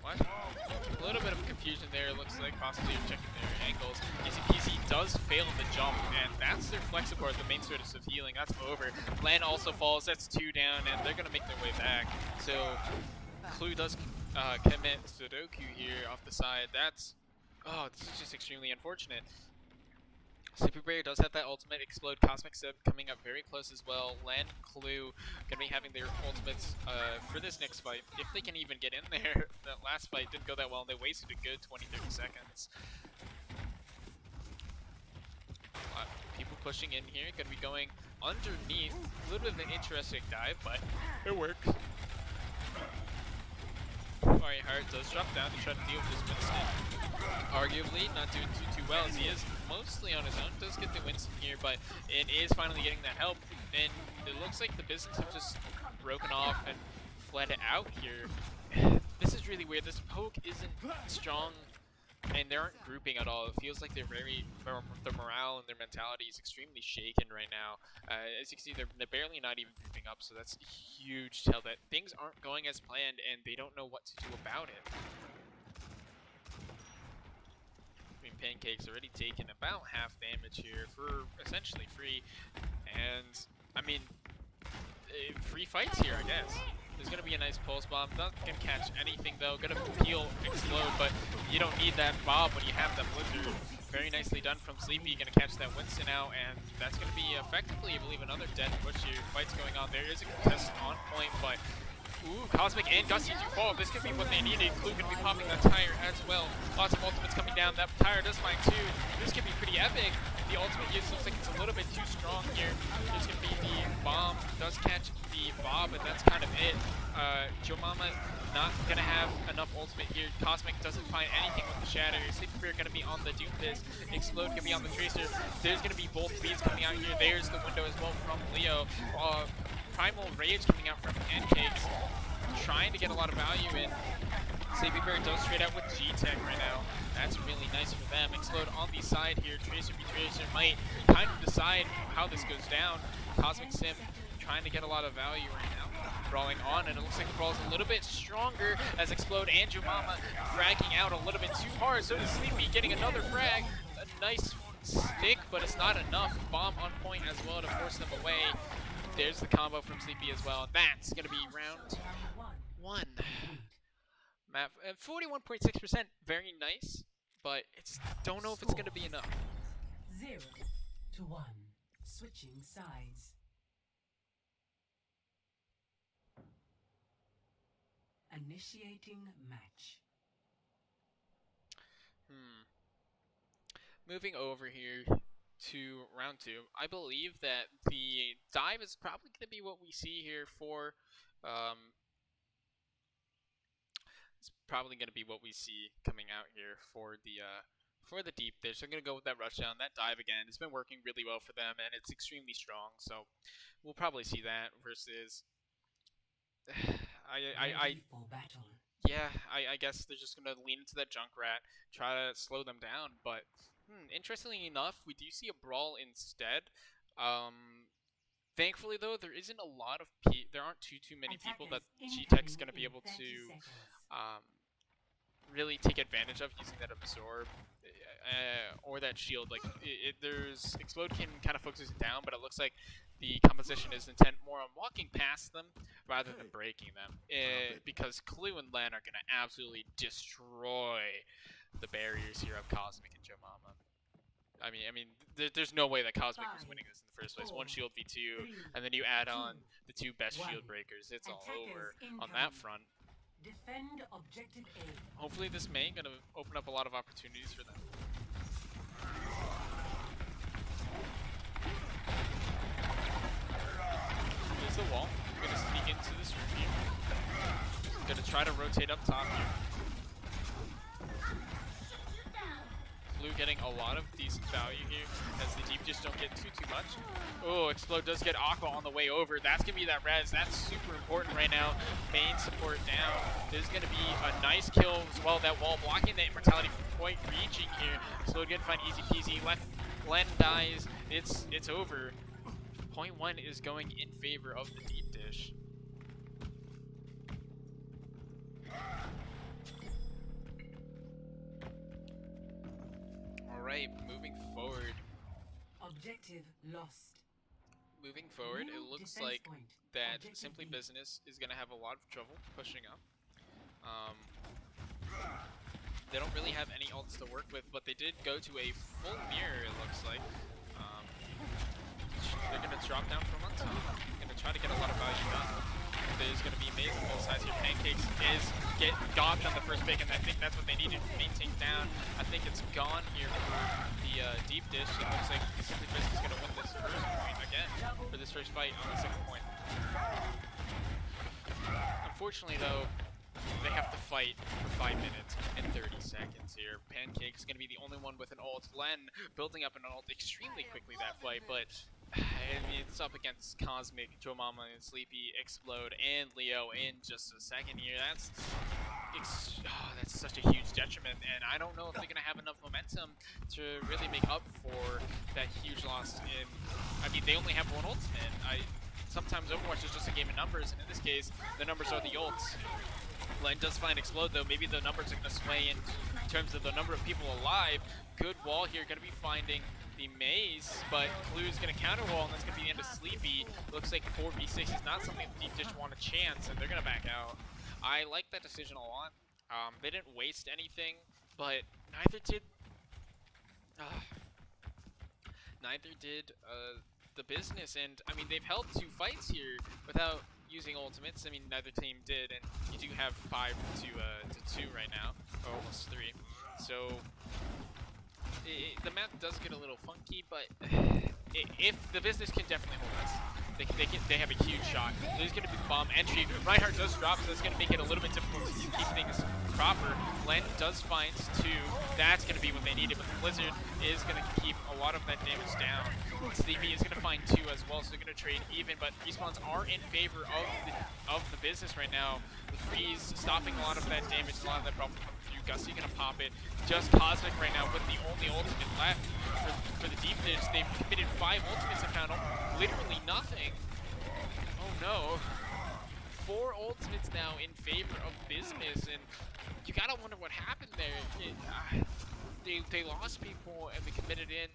What? A little bit of confusion there. Looks like possibly checking their ankles. Easy Peasy does fail the jump, and that's their flex support, the main source of healing. That's over. Lan also falls. That's 2 down, and they're going to make their way back. So, Clue does commit Sudoku here off the side. This is just extremely unfortunate. Sleepy Bear does have that ultimate. Explode, Cosmic Sub coming up very close as well. Lan, Clue gonna be having their ultimates for this next fight, if they can even get in there. That last fight didn't go that well, and they wasted a good 20-30 seconds. People pushing in here, gonna be going underneath. A little bit of an interesting dive, but it works. Alright, Hart does drop down to try to deal with this Winston. Arguably not doing too well, as he is mostly on his own. Does get the Winston here, but it is finally getting that help. And it looks like the business have just broken off and fled out here. This is really weird. This poke isn't strong, and they aren't grouping at all. It feels like their morale and their mentality is extremely shaken right now. As you can see, they're barely not even grouping up, so that's a huge tell that things aren't going as planned, and they don't know what to do about it. I mean, Pancake's already taken about half damage here for essentially free, and I mean, free fights here, I guess. There's going to be a nice pulse bomb. Not going to catch anything though. Going to peel, explode, but you don't need that bomb when you have that blizzard. Very nicely done from Sleepy. Going to catch that Winston out, and that's going to be effectively, I believe, another dead push here. Fight's going on. There is a contest on point, but ooh, Cosmic and Gusty do fall. This could be what they needed. Clue going to be popping that tire as well. Lots of ultimates coming down. That tire does find two. This could be pretty epic. The ultimate use looks like it's a little bit too strong here. There's going to be the bomb. Does catch the Bob, and that's kind of it. Joe Mama not going to have enough ultimate here. Cosmic doesn't find anything with the Shatter. Sleepy Bear going to be on the Deepdish. Explode going to be on the Tracer. There's going to be both beats coming out here. There's the window as well from Leo. Primal Rage coming out from Pancakes. Trying to get a lot of value in. Sleepy Bear does trade out with G-Tech right now. That's really nice for them. Explode on the side here. Tracer v Tracer might kind of decide how this goes down. Cosmic Sim trying to get a lot of value right now. Brawling on, and it looks like the brawl's a little bit stronger as Explode and Jumama fragging out a little bit too hard. So does Sleepy getting another frag. A nice stick, but it's not enough. Bomb on point as well to force them away. There's the combo from Sleepy as well. That's going to be round one. Map 41.6%, very nice, but it's don't know if it's going to be enough. 0 to 1. Switching sides. Initiating match. Moving over here to round two, I believe that the dive is probably going to be what we see here for. It's probably going to be what we see coming out here for the Deepdish. I'm going to go with that rushdown, that dive again. It's been working really well for them, and it's extremely strong. So we'll probably see that versus. I guess they're just going to lean into that Junkrat, try to slow them down. But interestingly enough, we do see a brawl instead. Thankfully, though, there isn't a lot of there aren't too many people that G-Tech's going to be able to really take advantage of using that absorb or that shield. Like there's Explode can kind of focus it down, but it looks like the composition is intent more on walking past them rather than breaking them, because Clue and Len are going to absolutely destroy the barriers here of Cosmic and Jomama. I mean, there's no way that Cosmic was winning this in the first place. 1 shield v2, and then you add on the 2 best shield breakers. It's all over on that front. Defend objective A. Hopefully this may gonna open up a lot of opportunities for them. There's the wall. I'm gonna sneak into this room here. Gonna try to rotate up top here. Blue getting a lot of decent value here as the Deepdish don't get too much. Oh, Explode does get Aqua on the way over. That's going to be that res. That's super important right now. Main support down. There's going to be a nice kill as well. That wall blocking the immortality from Point reaching here. Explode going to find easy peasy. Len dies. It's over. Point 1 is going in favor of the Deepdish. Alright, moving forward. Objective lost. Moving forward, it looks like that Simply Business is going to have a lot of trouble pushing up. They don't really have any ults to work with, but they did go to a full mirror, it looks like. They're going to drop down from on top. Going to try to get a lot of value done. There's going to be amazing both sides here. Pancakes is get gobbed on the first pick, and I think that's what they needed to maintain down. I think it's gone here for the Deepdish. It looks like Simply Business is going to win this first point again for this first fight on the second point. Unfortunately, though, they have to fight for 5 minutes and 30 seconds here. Pancake is going to be the only one with an ult. Len building up an ult extremely quickly that fight, but I mean, it's up against Cosmic, Jomama, and Sleepy, Explode, and Leo in just a second here. That's such a huge detriment, and I don't know if they're going to have enough momentum to really make up for that huge loss. I mean, they only have 1 ult, and sometimes Overwatch is just a game of numbers, and in this case, the numbers are the ults. Len does find Explode, though. Maybe the numbers are going to sway in terms of the number of people alive. Good wall here, going to be finding the maze, but Clue's going to counterwall, and that's going to be the end of Sleepy. Looks like 4v6 is not something that Deepdish want a chance, and they're going to back out. I like that decision a lot. They didn't waste anything, but neither did the business. And I mean, they've held 2 fights here without using ultimates. I mean, neither team did, and you do have 5 to 2 right now, or almost 3. So the map does get a little funky, but if the business can definitely hold us, they have a huge shot. There's going to be bomb entry. Reinhardt does drop, so that's going to make it a little bit difficult to keep things proper. Len does find 2. That's going to be what they needed, but the Blizzard is going to keep a lot of that damage down. Sleepy is going to find 2 as well, so they're going to trade even, but respawns are in favor of the business right now. The freeze stopping a lot of that damage, a lot of that problem coming through. Gussie going to pop it. Just Cosmic right now with the only ultimate left for the Deepdish. They've committed 5 ultimates and found literally nothing. Oh no. 4 ultimates now in favor of business, and you gotta wonder what happened there. They lost people and they committed in.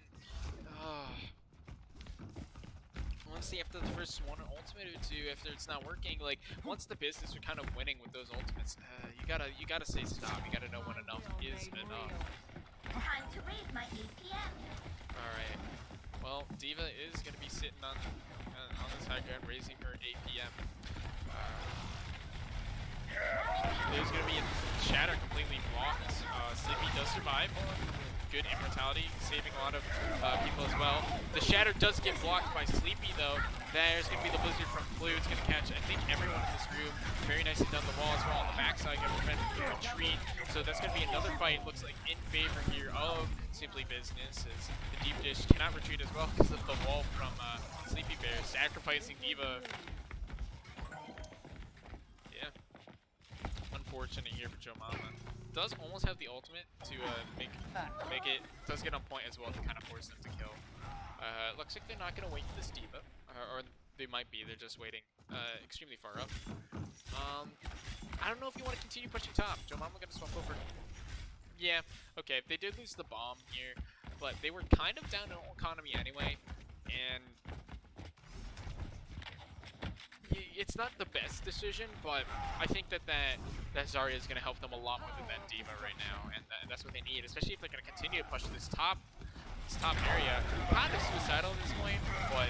Honestly, after the first one ultimate or 2, after it's not working, like once the business are kind of winning with those ultimates, you gotta say stop. You gotta know when enough is enough. Time to raise my APM. All right. Well, D.Va is gonna be sitting on this high ground, raising her APM. There's gonna be a Shatter completely blocked. Sleepy does survive. Good immortality, saving a lot of people as well. The Shatter does get blocked by Sleepy though. There's going to be the Blizzard from Blue. It's going to catch, I think, everyone in this room. Very nicely done the wall as well on the backside, going to prevent the retreat. So that's going to be another fight, looks like, in favor here of Simply Business, as the Deepdish cannot retreat as well because of the wall from Sleepy Bear, sacrificing D.Va. Yeah. Unfortunate here for Joe Mama. Does almost have the ultimate to make it. Does get on point as well to kind of force them to kill. Looks like they're not going to wait for this D.Va, or they might be. They're just waiting extremely far up. I don't know if you want to continue pushing top. Joe Mama going to swap over. Yeah, okay. They did lose the bomb here, but they were kind of down in economy anyway, and it's not the best decision, but I think that Zarya is going to help them a lot more than that D.Va right now, and that's what they need, especially if they're going to continue to push this top area. Kind of suicidal at this point, but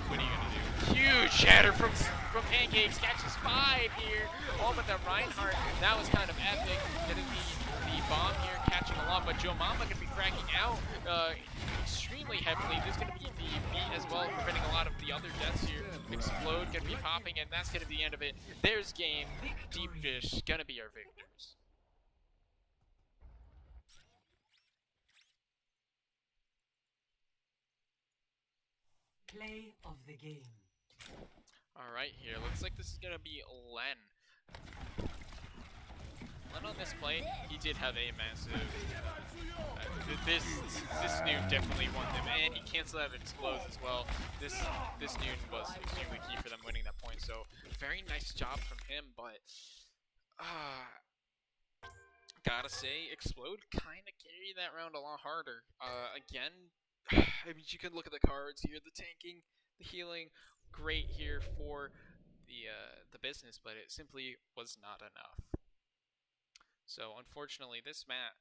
what are you going to do? Huge shatter from Pancakes, catches 5 here. Oh, but that Reinhardt, that was kind of epic. Getting the bomb here, catching a lot, but Joe Mama going to be fracking out extremely heavily. There's going to be the beat as well, preventing a lot of the other deaths here. Explode going to be popping, and that's going to be the end of it. There's game. Deepdish going to be our victors. Play of the game. Alright, here. Looks like this is going to be Len. Len on this play, he did have a massive... this nuke definitely won him, and he canceled out Explodes as well. This nuke was extremely key for them winning that point, so very nice job from him, but... gotta say, Explode kind of carried that round a lot harder. Again, I mean, you can look at the cards here, the tanking, the healing, great here for the business, but it simply was not enough. So unfortunately, this match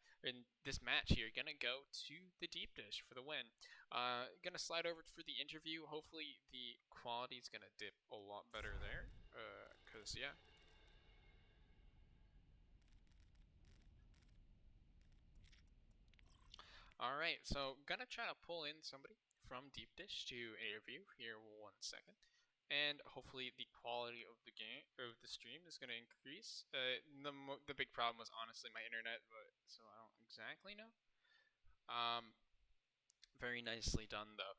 here, gonna go to the Deepdish for the win. Gonna slide over for the interview. Hopefully the quality's gonna dip a lot better there, cause yeah. Alright, so gonna try to pull in somebody from Deepdish to interview here 1 second. And hopefully the quality of the game, or the stream, is going to increase. The big problem was honestly my internet, so I don't exactly know. Very nicely done though.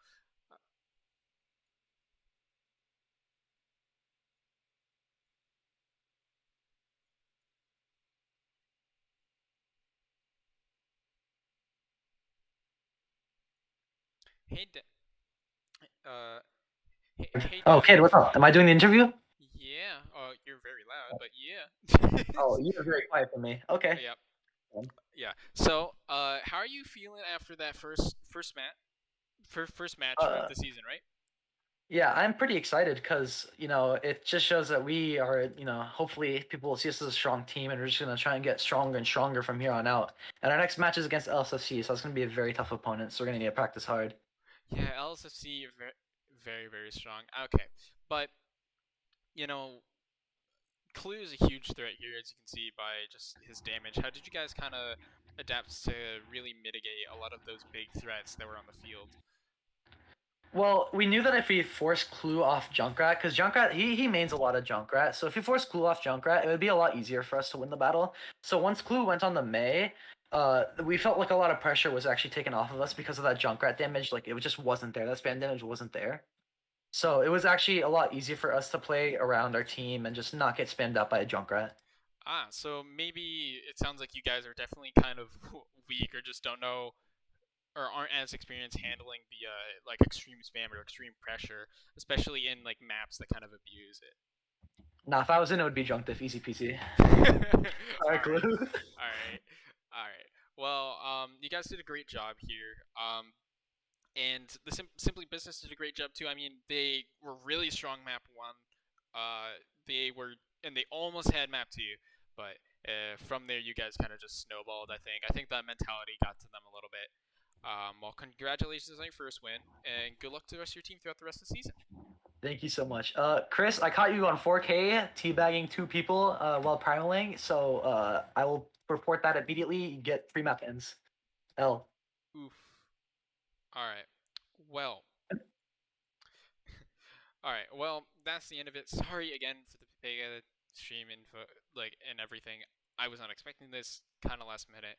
Hey, hey, Oh, Kid, what's up? Am I doing the interview? Yeah. You're very loud, but yeah. Oh, you're very quiet for me. Okay. Yeah. Yeah. So, how are you feeling after that first match? first match Uh, of the season, right? yeah, I'm pretty excited because it just shows that we are hopefully people will see us as a strong team, and we're just gonna try and get stronger and stronger from here on out. And our next match is against LSFC, so it's gonna be a very tough opponent. So we're gonna need to practice hard. Yeah, LSFC very, very, very strong. Okay, but you know, Clue is a huge threat here, as you can see by just his damage. How did you guys kind of adapt to really mitigate a lot of those big threats that were on the field? Well, we knew that if we forced Clue off Junkrat, because Junkrat he mains a lot of Junkrat, so if we forced Clue off Junkrat, it would be a lot easier for us to win the battle. So once Clue went on the Mei, we felt like a lot of pressure was actually taken off of us because of that Junkrat damage. Like it just wasn't there. That spam damage wasn't there. So it was actually a lot easier for us to play around our team and just not get spammed out by a Junkrat. So maybe it sounds like you guys are definitely kind of weak or just don't know or aren't as experienced handling the like extreme spam or extreme pressure, especially in like maps that kind of abuse it. Nah, if I was in, it would be Junkdiff, easy peasy. All Alright, right, Clue. all right, all right. Well, you guys did a great job here. And the Simply Business did a great job too. I mean, they were really strong map one. They were, and they almost had map two, but from there you guys kind of just snowballed. I think that mentality got to them a little bit. Well, congratulations on your first win, and good luck to the rest of your team throughout the rest of the season. Thank you so much. Chris, I caught you on 4K teabagging two people while primaling, so I will report that immediately. You get free map ends. L. Oof. All right. Well. All right. Well, that's the end of it. Sorry again for the Pega stream info, like and everything. I was not expecting this kind of last minute.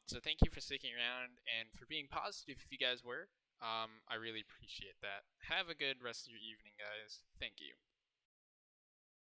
So thank you for sticking around and for being positive if you guys were. I really appreciate that. Have a good rest of your evening, guys. Thank you.